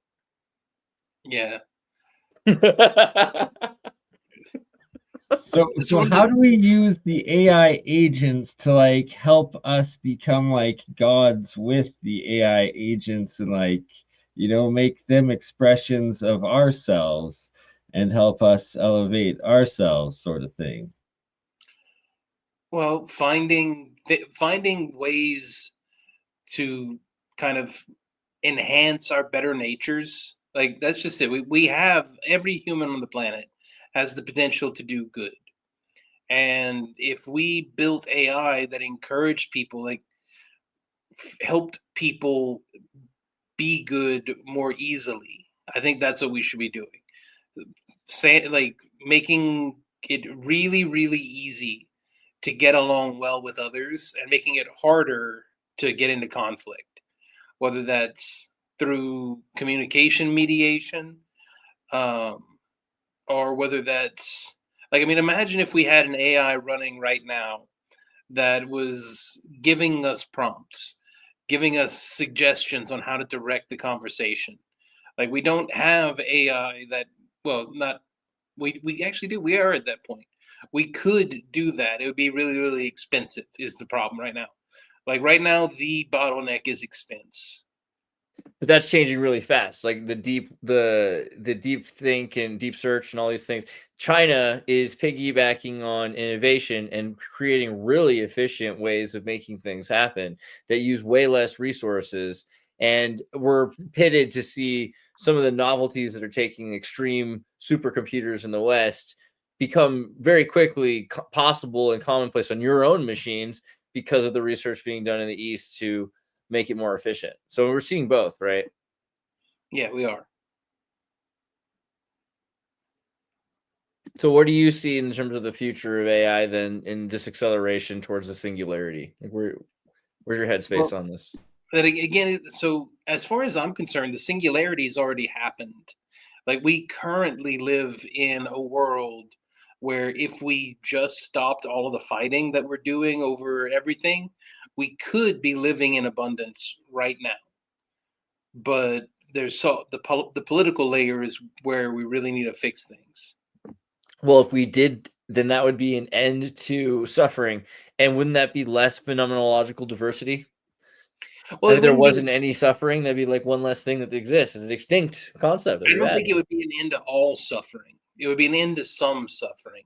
Yeah. So how do we use the AI agents to like help us become like gods with the AI agents and like, make them expressions of ourselves and help us elevate ourselves, sort of thing? Well, finding ways to kind of enhance our better natures. Like, that's just it. We have, every human on the planet has the potential to do good. And if we built AI that encouraged people, like helped people be good more easily, I think that's what we should be doing. Like making it really, really easy to get along well with others and making it harder to get into conflict, whether that's through communication mediation, or whether that's like, I mean, imagine if we had an AI running right now that was giving us prompts, giving us suggestions on how to direct the conversation. Like, we don't have AI that, well, not, we actually do. We are at that point. We could do that. It would be really, really expensive is the problem right now. Like right now, the bottleneck is expense. But that's changing really fast. Like the deep think and deep search and all these things. China is piggybacking on innovation and creating really efficient ways of making things happen that use way less resources. And we're pitted to see some of the novelties that are taking extreme supercomputers in the West become very quickly possible and commonplace on your own machines because of the research being done in the East to make it more efficient. So we're seeing both, right? Yeah, we are. So what do you see in terms of the future of AI then in this acceleration towards the singularity? Like where's your headspace on this? But again, so as far as I'm concerned, the singularity has already happened. Like, we currently live in a world where if we just stopped all of the fighting that we're doing over everything, we could be living in abundance right now. But there's the political layer is where we really need to fix things. Well, if we did, then that would be an end to suffering. And wouldn't that be less phenomenological diversity? Well, if there wasn't any suffering, that'd be like one less thing that exists. It's an extinct concept. I don't think it would be an end to all suffering. It would be an end to some suffering.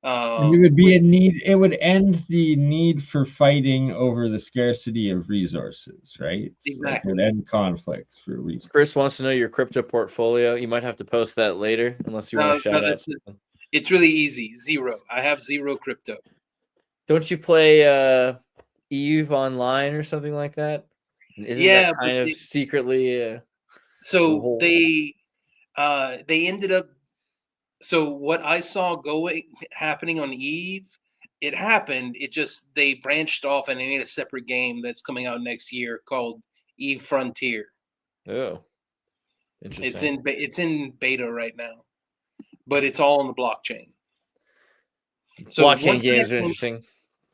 It would be a need. It would end the need for fighting over the scarcity of resources, right? Exactly. It would end conflict for reasons. Chris wants to know your crypto portfolio. You might have to post that later, unless you want to shout out something. It's really easy. Zero. I have zero crypto. Don't you play Eve online or something like that? Isn't that kind of secretly? So They ended up. So what I saw happening on Eve, it happened. It just they branched off and they made a separate game that's coming out next year called Eve Frontier. Oh, interesting. It's in beta right now, but it's all on the blockchain. So Blockchain games are interesting.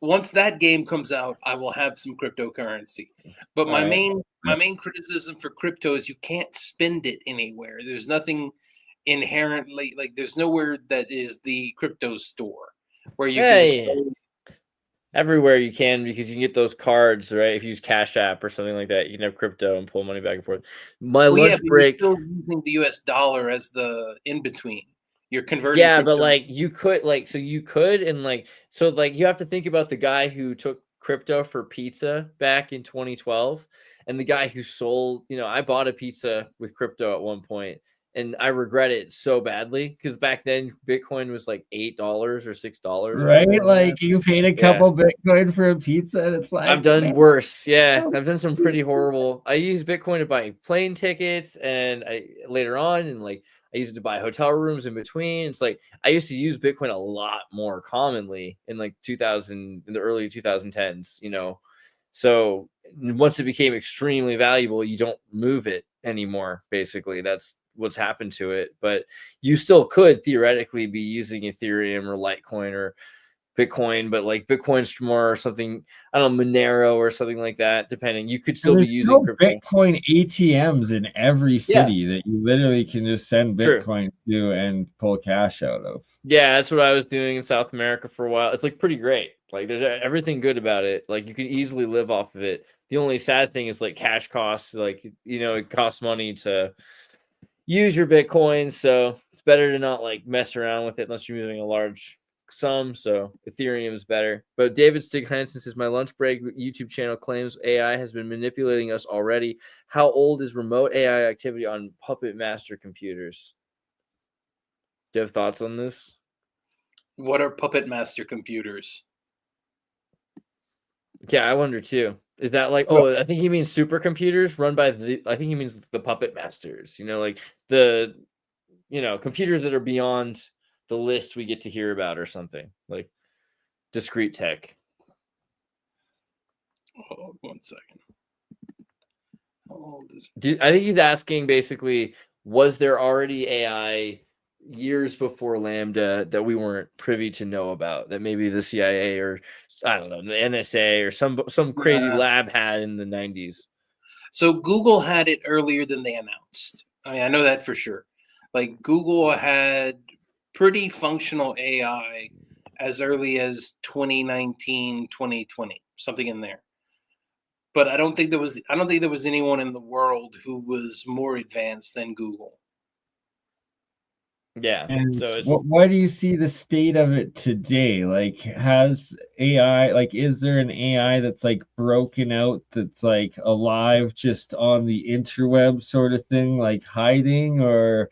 Once that game comes out, I will have some cryptocurrency. But my main criticism for crypto is you can't spend it anywhere. There's nothing inherently like there's nowhere that is the crypto store where you can everywhere you can, because you can get those cards, right? If you use Cash App or something like that, you can have crypto and pull money back and forth. My lunch break, you're still using the US dollar as the in between. You're converting. Yeah, but like you could you have to think about the guy who took crypto for pizza back in 2012 and the guy who sold, I bought a pizza with crypto at one point and I regret it so badly because back then Bitcoin was like $8 or $6. Right? Like you paid a couple Bitcoin for a pizza and it's like I've done worse. Yeah, I've done some pretty horrible. I used Bitcoin to buy plane tickets and later on and like I used it to buy hotel rooms in between. It's like I used to use Bitcoin a lot more commonly in like in the early 2010s, So once it became extremely valuable, you don't move it anymore. Basically, that's what's happened to it. But you still could theoretically be using Ethereum or Litecoin or Bitcoin, but like Bitcoin's more something, I don't know, Monero or something like that, depending. You could still be using Bitcoin ATMs in every city that you literally can just send Bitcoin to and pull cash out of. Yeah, that's what I was doing in South America for a while. It's like pretty great. Like there's everything good about it. Like you can easily live off of it. The only sad thing is like cash costs, like, it costs money to use your Bitcoin. So it's better to not like mess around with it unless you're moving a large sum. So Ethereum is better. But David Stig Hansen says my lunch break YouTube channel claims AI has been manipulating us already. How old is remote AI activity on Puppet Master computers? Do you have thoughts on this? What are Puppet Master computers? Yeah, I wonder too. Is that like, I think he means supercomputers run by I think he means the Puppet Masters, like the, computers that are beyond the list we get to hear about or something like discrete tech. Oh, 1 second. I think he's asking basically, was there already AI years before Lambda that we weren't privy to know about, that maybe the CIA or I don't know, the NSA or some crazy lab had in the 90s? So Google had it earlier than they announced. I mean, I know that for sure. Like Google had pretty functional AI as early as 2019, 2020, something in there. But I don't think there was anyone in the world who was more advanced than Google. Yeah. And so why do you see the state of it today? Like, has AI, like, is there an AI that's like broken out, that's like alive just on the interweb sort of thing, like hiding, or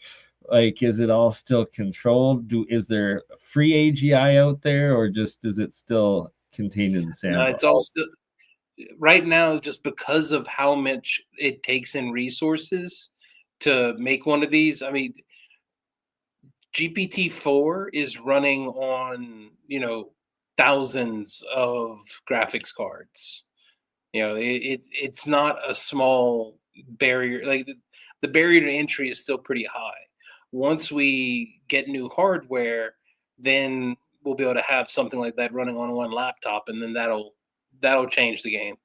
like is it all still controlled? Is there free AGI out there, or just is it still contained in the sandbox? No, it's all still right now, just because of how much it takes in resources to make one of these. I mean, GPT-4 is running on, thousands of graphics cards. It's not a small barrier. Like the barrier to entry is still pretty high. Once we get new hardware, then we'll be able to have something like that running on one laptop, and then that'll change the game.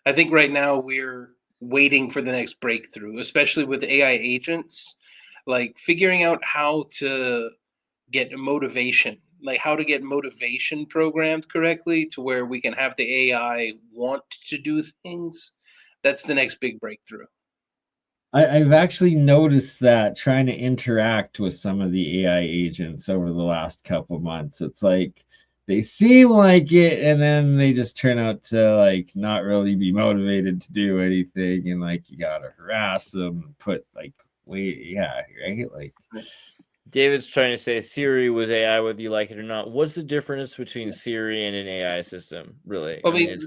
I think right now we're waiting for the next breakthrough, especially with AI agents. Like figuring out how to get motivation, like how to get motivation programmed correctly to where we can have the AI want to do things. That's the next big breakthrough. I've actually noticed that trying to interact with some of the AI agents over the last couple of months. It's like they seem like it, and then they just turn out to like not really be motivated to do anything, and like you gotta harass them, put like right? Like David's trying to say Siri was AI, whether you like it or not. What's the difference between Siri and an AI system, really? I mean,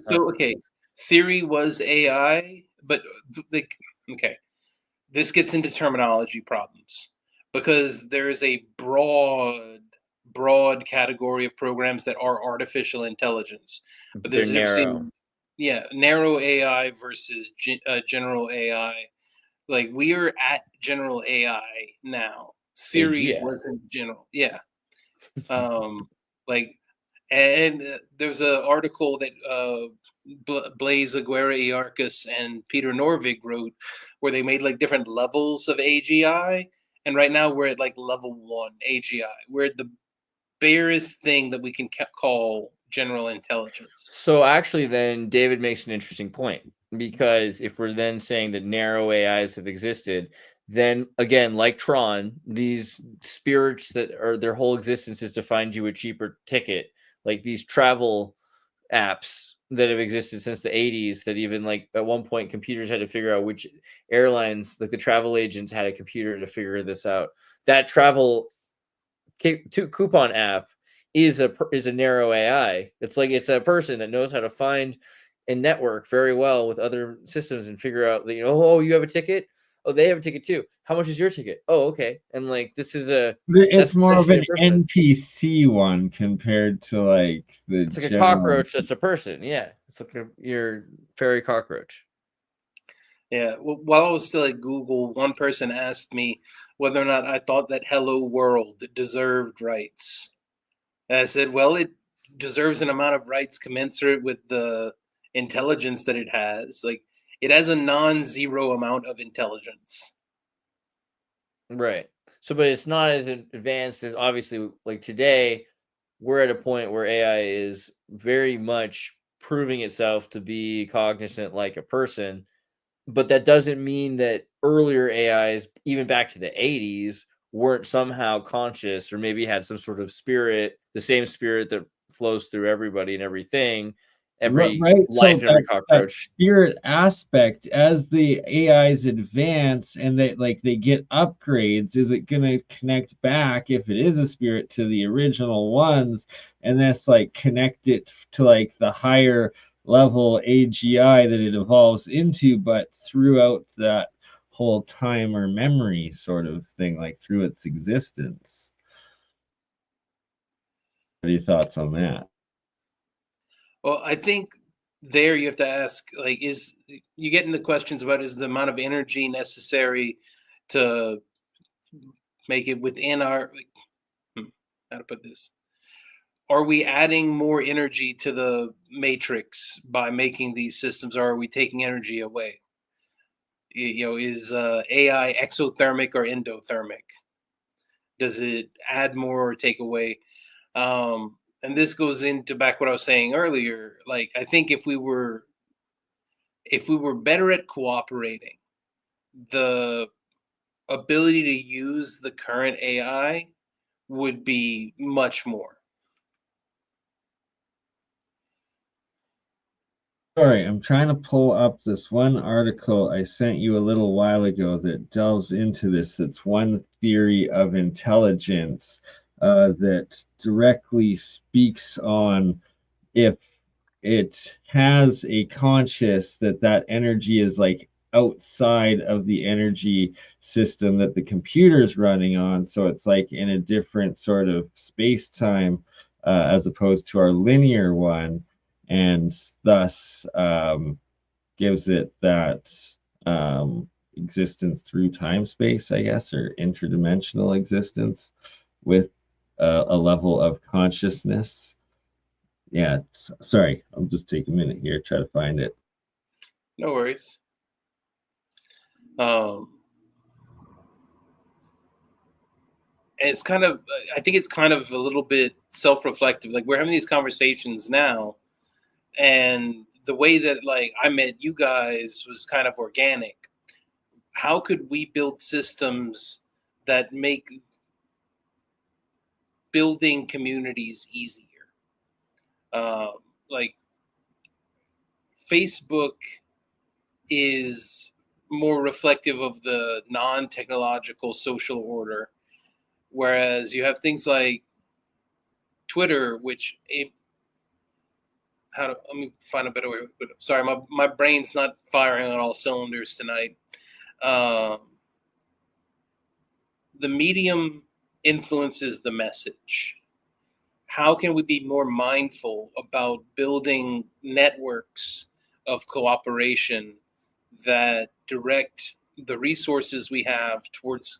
Siri was AI, but like, okay. this gets into terminology problems because there is a broad category of programs that are artificial intelligence, but They're there's a difference narrow. in, narrow AI versus general AI. Like, we are at general AI now. Siri AGI. wasn't general. Like, and there's an article that Blaise Aguirre-Iarcus and Peter Norvig wrote where they made like different levels of AGI, and right now we're at like level 1 AGI. We're at the barest thing that we can call general intelligence. So actually, then David makes an interesting point, because if we're then saying that narrow AIs have existed, then again, like Tron, these spirits that are their whole existence is to find you a cheaper ticket, like these travel apps that have existed since the 80s, that even like at one point computers had to figure out which airlines, like the travel agents had a computer to figure this out. That travel coupon app is a narrow AI. It's like it's a person that knows how to find and network very well with other systems and figure out that, oh, you have a ticket. Oh, they have a ticket too. How much is your ticket? Oh, okay. And like this is It's more of an person. NPC one compared to like the. It's like a cockroach that's a person. Yeah, it's like your fairy cockroach. Yeah. Well, while I was still at Google, one person asked me whether or not I thought that Hello World deserved rights. And I said, well, it deserves an amount of rights commensurate with the intelligence that it has. Like, it has a non-zero amount of intelligence. Right. So, but it's not as advanced as, obviously, like today, we're at a point where AI is very much proving itself to be cognizant like a person. But that doesn't mean that earlier AIs, even back to the 80s, weren't somehow conscious or maybe had some sort of spirit, the same spirit that flows through everybody and everything, every Right. life So and every that cockroach. spirit aspect, as the AIs advance and they get upgrades, is it going to connect back, if it is a spirit, to the original ones, and that's like connect it to like the higher level AGI that it evolves into, but throughout that whole time or memory sort of thing, like through its existence? What are your thoughts on that? Well, I think there you have to ask, like, is you get into questions about is the amount of energy necessary to make it within our, how to put this? Are we adding more energy to the matrix by making these systems, or are we taking energy away? Is AI exothermic or endothermic? Does it add more or take away? And this goes into back what I was saying earlier. Like, I think if we were better at cooperating, the ability to use the current AI would be much more. Sorry, I'm trying to pull up this one article I sent you a little while ago that delves into this. It's one theory of intelligence that directly speaks on if it has a conscious, that energy is like outside of the energy system that the computer is running on. So it's like in a different sort of space-time as opposed to our linear one, and thus gives it that existence through time space, I guess, or interdimensional existence with a level of consciousness. Yeah, sorry, I'll just take a minute here, try to find it. No worries. And it's kind of, I think it's kind of a little bit self-reflective. Like, we're having these conversations now, and the way that like I met you guys was kind of organic. How could we build systems that make building communities easier? Like, Facebook is more reflective of the non-technological social order, whereas you have things like Twitter, which let me find a better way to put it. Sorry, my brain's not firing on all cylinders tonight. the medium influences the message. How can we be more mindful about building networks of cooperation that direct the resources we have towards,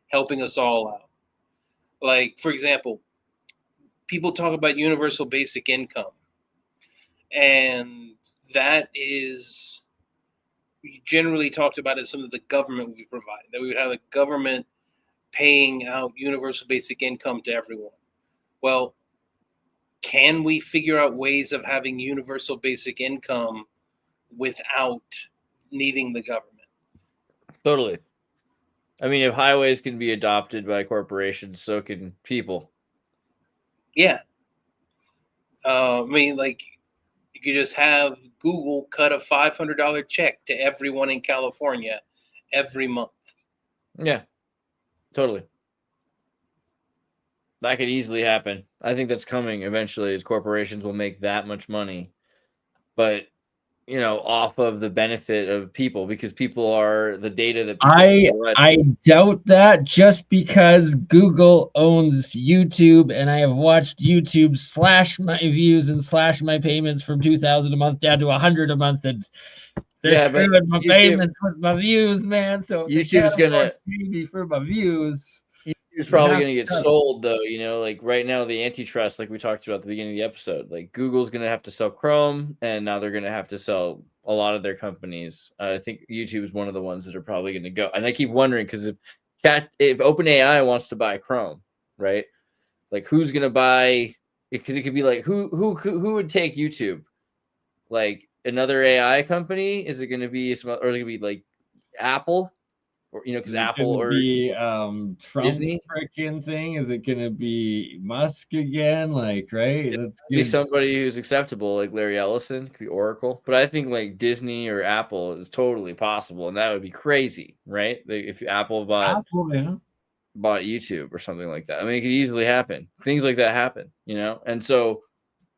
helping us all out? Like, for example, people talk about universal basic income, and that is generally talked about as something the government would be providing, that we would have a government paying out universal basic income to everyone. Well, can we figure out ways of having universal basic income without needing the government? Totally. I mean, if highways can be adopted by corporations, so can people. Yeah. Like, you could just have Google cut a $500 check to everyone in California every month. Yeah, totally. That could easily happen. I think that's coming eventually, as corporations will make that much money, but off of the benefit of people, because people are the data that people I doubt that, just because Google owns YouTube, and I have watched YouTube slash my views and slash my payments from 2,000 a month down to 100 a month, and they're screwing my payments with my views, man. So YouTube's gonna pay me for my views. YouTube's probably gonna get sold, though. Like right now, the antitrust, like we talked about at the beginning of the episode, like Google's gonna have to sell Chrome, and now they're gonna have to sell a lot of their companies. I think YouTube is one of the ones that are probably going to go. And I keep wondering, because if OpenAI wants to buy Chrome, right? Like, who's going to buy? Because it could be like, who would take YouTube? Like another AI company? Is it going to be some, or is it going to be like Apple? Or because Apple or Trump's freaking thing? Is it going to be Musk again? Like, right? It could be somebody who's acceptable, like Larry Ellison. Could be Oracle, but I think like Disney or Apple is totally possible, and that would be crazy, right? Like if Apple bought YouTube or something like that. I mean, it could easily happen. Things like that happen, and so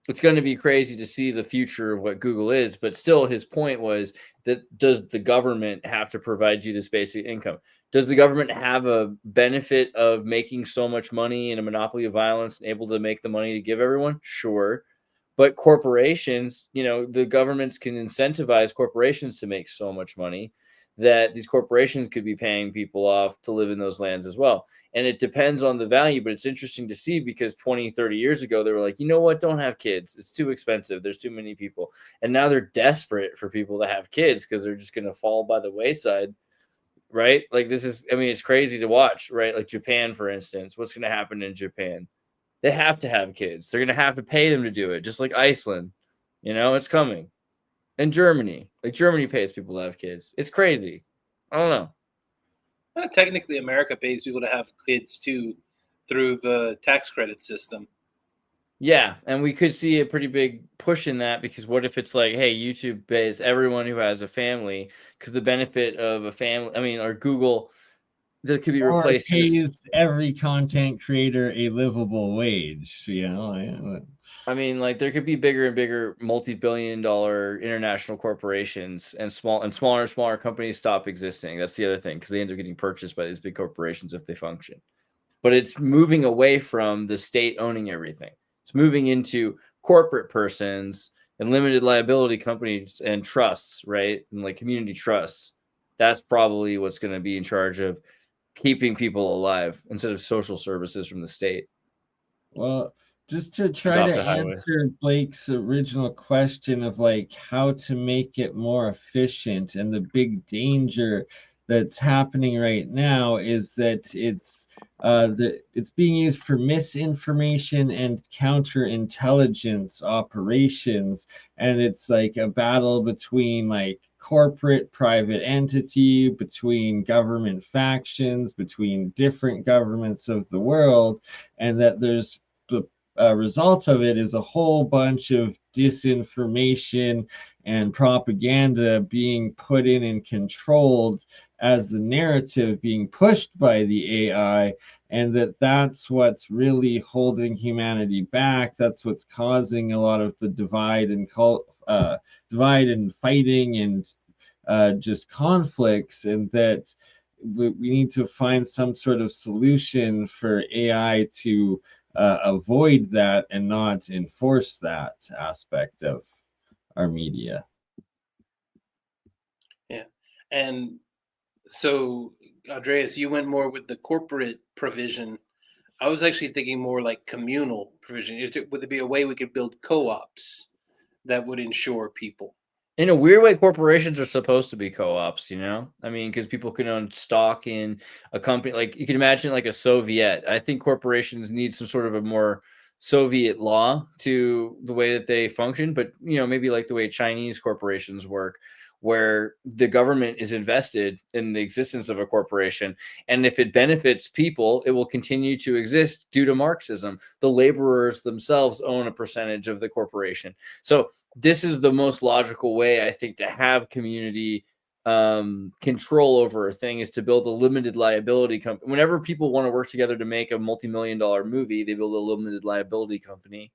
it's going to be crazy to see the future of what Google is. But still, his point was that, does the government have to provide you this basic income? Does the government have a benefit of making so much money in a monopoly of violence and able to make the money to give everyone? Sure. But corporations, the governments can incentivize corporations to make so much money that these corporations could be paying people off to live in those lands as well. And it depends on the value, but it's interesting to see, because 20, 30 years ago, they were like, you know what? Don't have kids. It's too expensive. There's too many people. And now they're desperate for people to have kids because they're just going to fall by the wayside, right? Like it's crazy to watch, right? Like Japan, for instance, what's going to happen in Japan? They have to have kids. They're going to have to pay them to do it, just like Iceland. It's coming. And Germany, Germany pays people to have kids. It's crazy. I don't know. Well, technically, America pays people to have kids too, through the tax credit system. Yeah, and we could see a pretty big push in that, because what if it's like, hey, YouTube pays everyone who has a family, because the benefit of a family, or Google, that could be replaced. Or pays every content creator a livable wage, there could be bigger and bigger multi-billion-dollar international corporations, and smaller and smaller companies stop existing. That's the other thing, because they end up getting purchased by these big corporations if they function. But it's moving away from the state owning everything. It's moving into corporate persons and limited liability companies and trusts, right? And like community trusts. That's probably what's going to be in charge of keeping people alive instead of social services from the state. Well, just to try to answer Blake's original question of like how to make it more efficient, and the big danger that's happening right now is that it's being used for misinformation and counterintelligence operations, and it's like a battle between like corporate private entity, between government factions, between different governments of the world, and that there's the result of it is a whole bunch of disinformation and propaganda being put in and controlled as the narrative being pushed by the AI, and that's what's really holding humanity back. That's what's causing a lot of the divide and fighting and just conflicts, and that we need to find some sort of solution for AI to avoid that and not enforce that aspect of our media. Yeah. And so, Andreas, you went more with the corporate provision. I was actually thinking more like communal provision. Would there be a way we could build co-ops that would insure people? In a weird way, corporations are supposed to be co-ops, you know? I mean, because people can own stock in a company. Like, you can imagine like a Soviet. I think corporations need some sort of a more Soviet law to the way that they function, but, you know, maybe like the way Chinese corporations work, where the government is invested in the existence of a corporation. And if it benefits people, it will continue to exist due to Marxism. The laborers themselves own a percentage of the corporation. So this is the most logical way, I think, to have community control over a thing, is to build a limited liability company. Whenever people want to work together to make a multi-million-dollar movie, they build a limited liability company.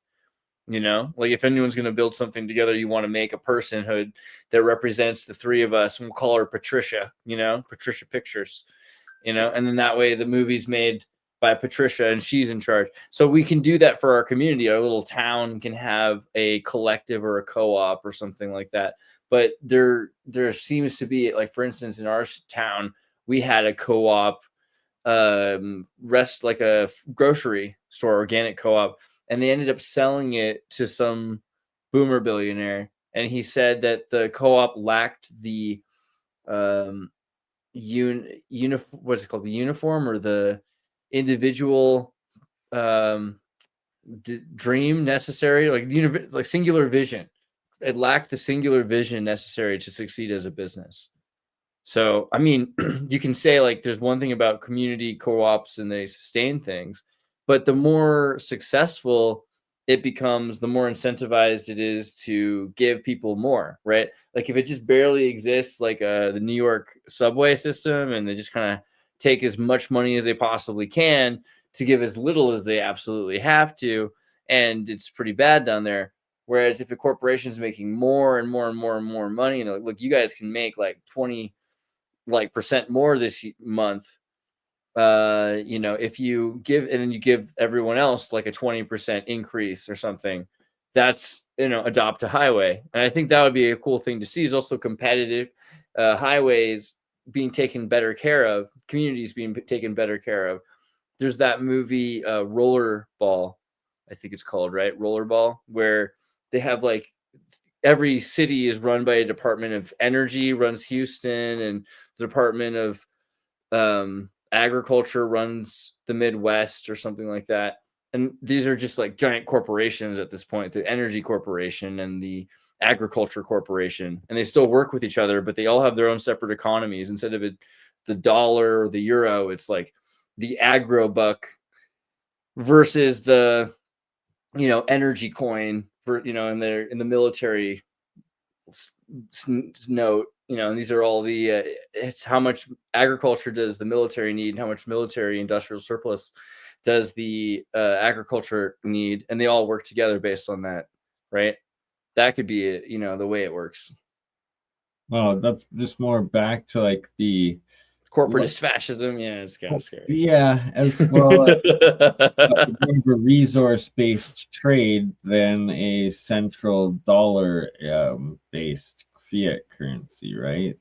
You know, like if anyone's going to build something together, you want to make a personhood that represents the three of us, and we'll call her Patricia, you know, Patricia Pictures, you know, and then that way the movie's made by Patricia and she's in charge. So we can do that for our community. Our little town can have a collective or a co-op or something like that. But there seems to be, like, for instance, in our town, we had a co-op, like a grocery store, organic co-op, and they ended up selling it to some boomer billionaire. And he said that the co-op lacked the what's it called, the uniform or the individual dream necessary, like singular vision. It lacked the singular vision necessary to succeed as a business. So, I mean, you can say like there's one thing about community co-ops and they sustain things, but the more successful it becomes, the more incentivized it is to give people more, right? Like if it just barely exists, like the New York subway system, and they just kind of take as much money as they possibly can to give as little as they absolutely have to, and it's pretty bad down there. Whereas if a corporation is making more and more and more and more money, and they're like, look, you guys can make like 20% more this month, you know, if you give, and then you give everyone else like a 20% increase or something, that's, you know, adopt a highway. And I think that would be a cool thing to see, is also competitive highways being taken better care of, communities being taken better care of. There's that movie Rollerball, I think it's called, right? Rollerball, where they have like every city is run by a Department of Energy runs Houston, and the Department of Agriculture runs the Midwest or something like that. And these are just like giant corporations at this point, the Energy Corporation and the Agriculture Corporation, and they still work with each other, but they all have their own separate economies. Instead of the dollar or the euro, it's like the agro buck versus the, you know, energy coin for, you know, in the military note, you know, and these are all the it's how much agriculture does the military need, and how much military industrial surplus does the agriculture need, and they all work together based on that, right? That could be you know, the way it works. Well, that's just more back to like the corporatist fascism. Yeah, it's kind of scary. Yeah, as well as more of a resource-based trade than a central dollar based fiat currency, right?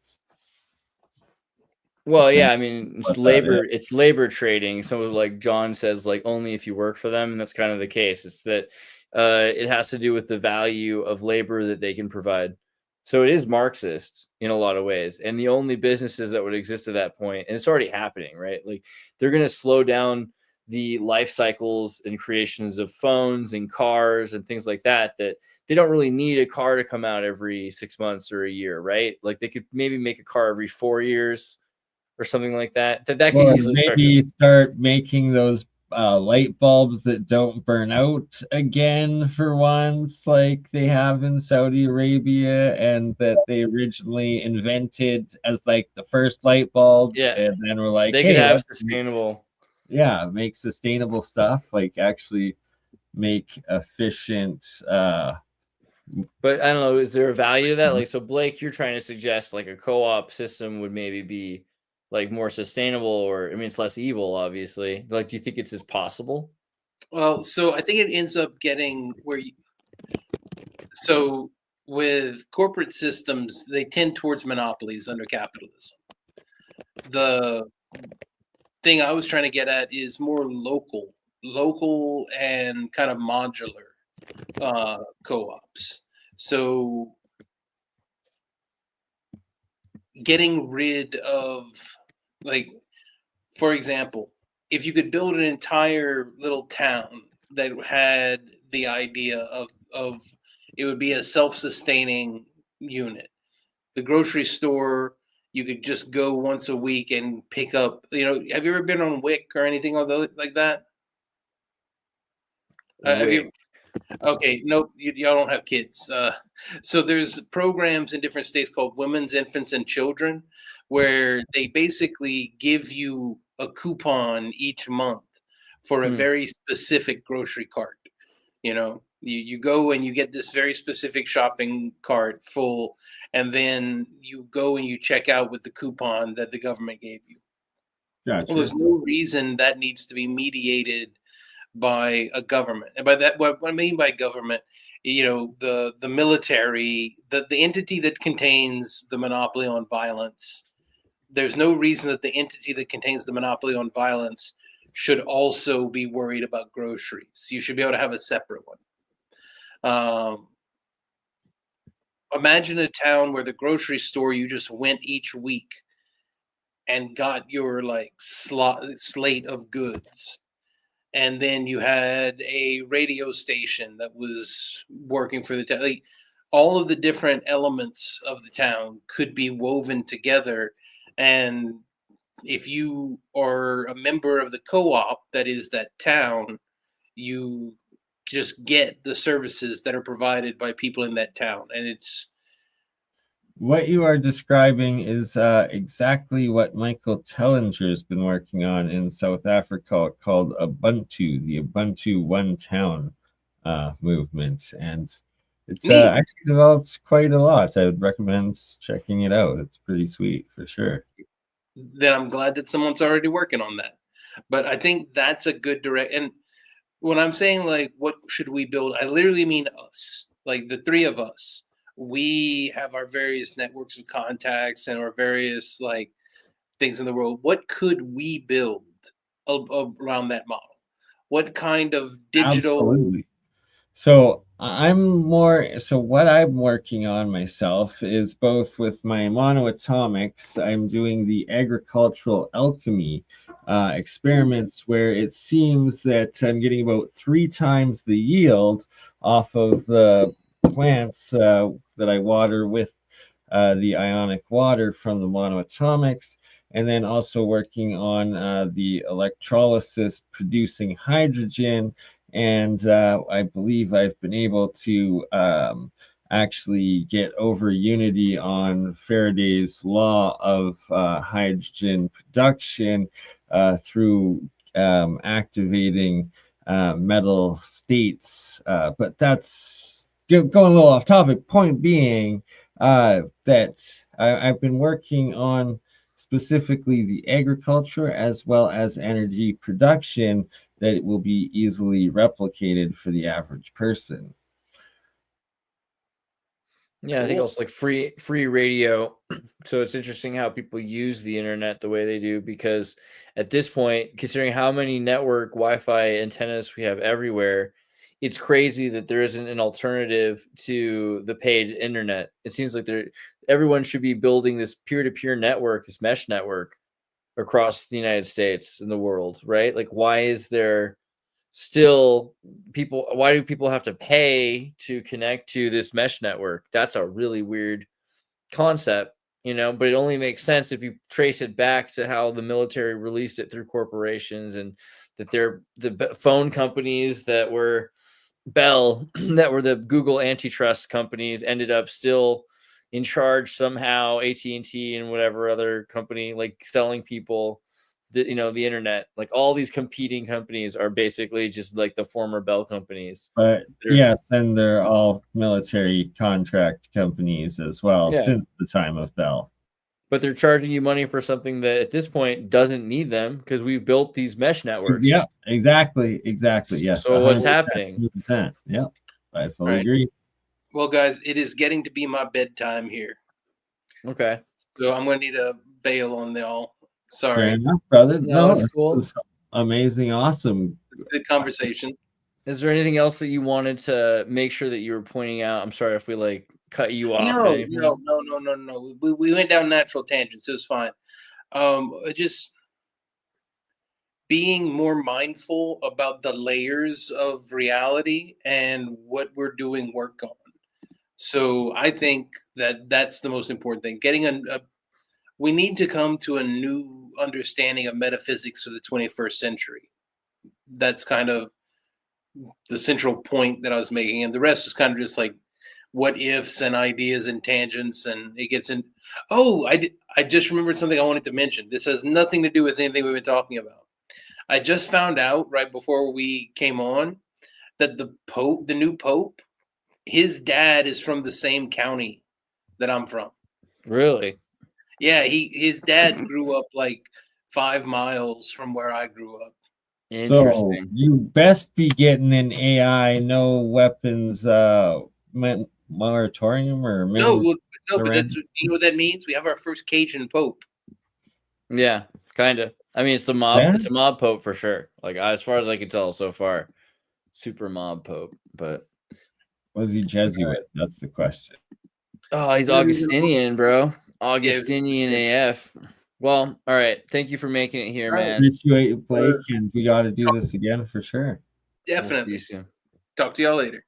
Well, yeah, I mean, it's labor trading. So like John says, like only if you work for them, and that's kind of the case. It's that it has to do with the value of labor that they can provide. So it is Marxist in a lot of ways. And the only businesses that would exist at that point, and it's already happening, right? Like they're going to slow down the life cycles and creations of phones and cars and things like that, that they don't really need a car to come out every 6 months or a year, right? Like they could maybe make a car every 4 years or something like that. That could easily start making those light bulbs that don't burn out again for once, like they have in Saudi Arabia, and that they originally invented as like the first light bulbs. Yeah, and then we're like, they could have sustainable. Make sustainable stuff, like actually make efficient. But I don't know, is there a value to that? Like, so Blake, you're trying to suggest like a co-op system would maybe be like more sustainable, or I mean, it's less evil, obviously. Like, do you think it's as possible? Well, so I think it ends up getting where so with corporate systems, they tend towards monopolies under capitalism. The thing I was trying to get at is more local and kind of modular co-ops. So getting rid of, like, for example, if you could build an entire little town that had the idea of it would be a self-sustaining unit. The grocery store, you could just go once a week and pick up, have you ever been on Wick or anything like that? Have you? Okay, nope, y'all don't have kids. So there's programs in different states called Women's, Infants, and Children, where they basically give you a coupon each month for a very specific grocery cart. You go and you get this very specific shopping cart full, and then you go and you check out with the coupon that the government gave you. Gotcha. Well, there's no reason that needs to be mediated by a government. And by that, what I mean by government, the military, the entity that contains the monopoly on violence. There's no reason that the entity that contains the monopoly on violence should also be worried about groceries. You should be able to have a separate one. Imagine a town where the grocery store, you just went each week and got your slate of goods. And then you had a radio station that was working for the town. Like, all of the different elements of the town could be woven together. And if you are a member of the co-op that is that town, you just get the services that are provided by people in that town. And it's what you are describing is exactly what Michael Tellinger has been working on in South Africa, called Ubuntu, the Ubuntu One Town movement. And it's actually developed quite a lot. I would recommend checking it out. It's pretty sweet, for sure. Then I'm glad that someone's already working on that. But I think that's a good direct. And when I'm saying, like, what should we build, I literally mean us, like the three of us. We have our various networks of contacts and our various things in the world. What could we build around that model? What kind of digital? Absolutely. So what I'm working on myself is both with my monoatomics. I'm doing the agricultural alchemy experiments, where it seems that I'm getting about 3 times the yield off of the plants that I water with the ionic water from the monoatomics, and then also working on the electrolysis producing hydrogen. And I believe I've been able to actually get over unity on Faraday's law of hydrogen production through activating metal states. But that's going a little off topic. Point being that I've been working on specifically the agriculture as well as energy production that it will be easily replicated for the average person. Yeah, I think also like free radio. So it's interesting how people use the internet the way they do, because at this point, considering how many network Wi-Fi antennas we have everywhere, it's crazy that there isn't an alternative to the paid internet. It seems like everyone should be building this peer-to-peer network, this mesh network across the United States and the world, right? Like, why is there still why do people have to pay to connect to this mesh network? That's a really weird concept, but it only makes sense if you trace it back to how the military released it through corporations, and that they're the phone companies that were Bell, that were the Google antitrust companies, ended up still in charge somehow. AT&T and whatever other company, like, selling people the internet. Like, all these competing companies are basically just like the former Bell companies. But yes, and they're all military contract companies as well, since the time of Bell. but they're charging you money for something that at this point doesn't need them because we've built these mesh networks. Yeah, exactly. Yes. So what's happening? 100%. Yeah, I fully agree. Well, guys, it is getting to be my bedtime here. Okay. So I'm going to need a bail on y'all. Sorry. Fair enough, brother. No, it's cool. It's amazing, awesome. It's a good conversation. Is there anything else that you wanted to make sure that you were pointing out? I'm sorry if we like cut you off. No. We went down natural tangents. It was fine. Just being more mindful about the layers of reality and what we're doing work on. So I think that that's the most important thing. Getting we need to come to a new understanding of metaphysics for the 21st century. That's kind of the central point that I was making, and the rest is kind of just like what ifs and ideas and tangents, and it gets in. Oh, I just remembered something I wanted to mention. This has nothing to do with anything we've been talking about. I just found out right before we came on that the new pope, his dad is from the same county that I'm from. Really? Yeah, his dad grew up like 5 miles from where I grew up. So you best be getting an AI no weapons moratorium or no, but that's, you know what that means? We have our first Cajun pope. Yeah, kind of. I mean, it's a mob. Yeah. It's a mob pope for sure. Like as far as I can tell so far, super mob pope. But was he Jesuit? That's the question. Oh, he's Augustinian, bro. Augustinian AF. Well, all right. Thank you for making it here, man. Appreciate you, Blake, and we got to do this again for sure. Definitely. We'll see you soon. Talk to y'all later.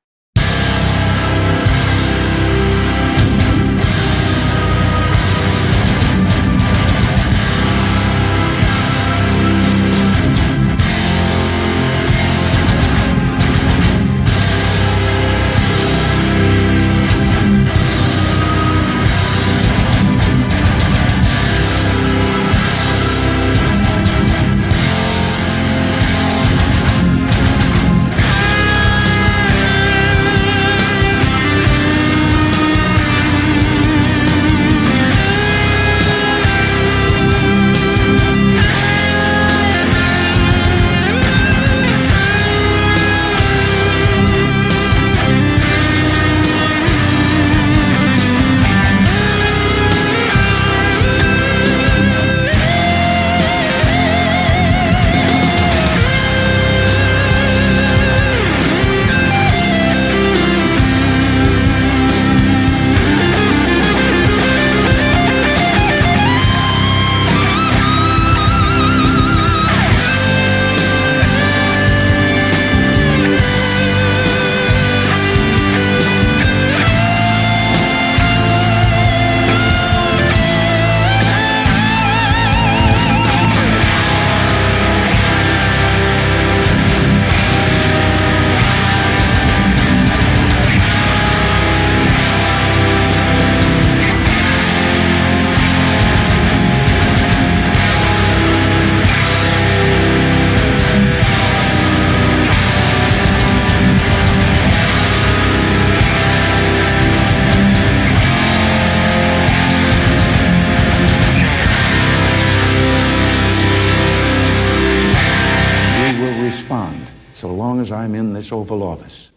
so long as I'm in this Oval Office.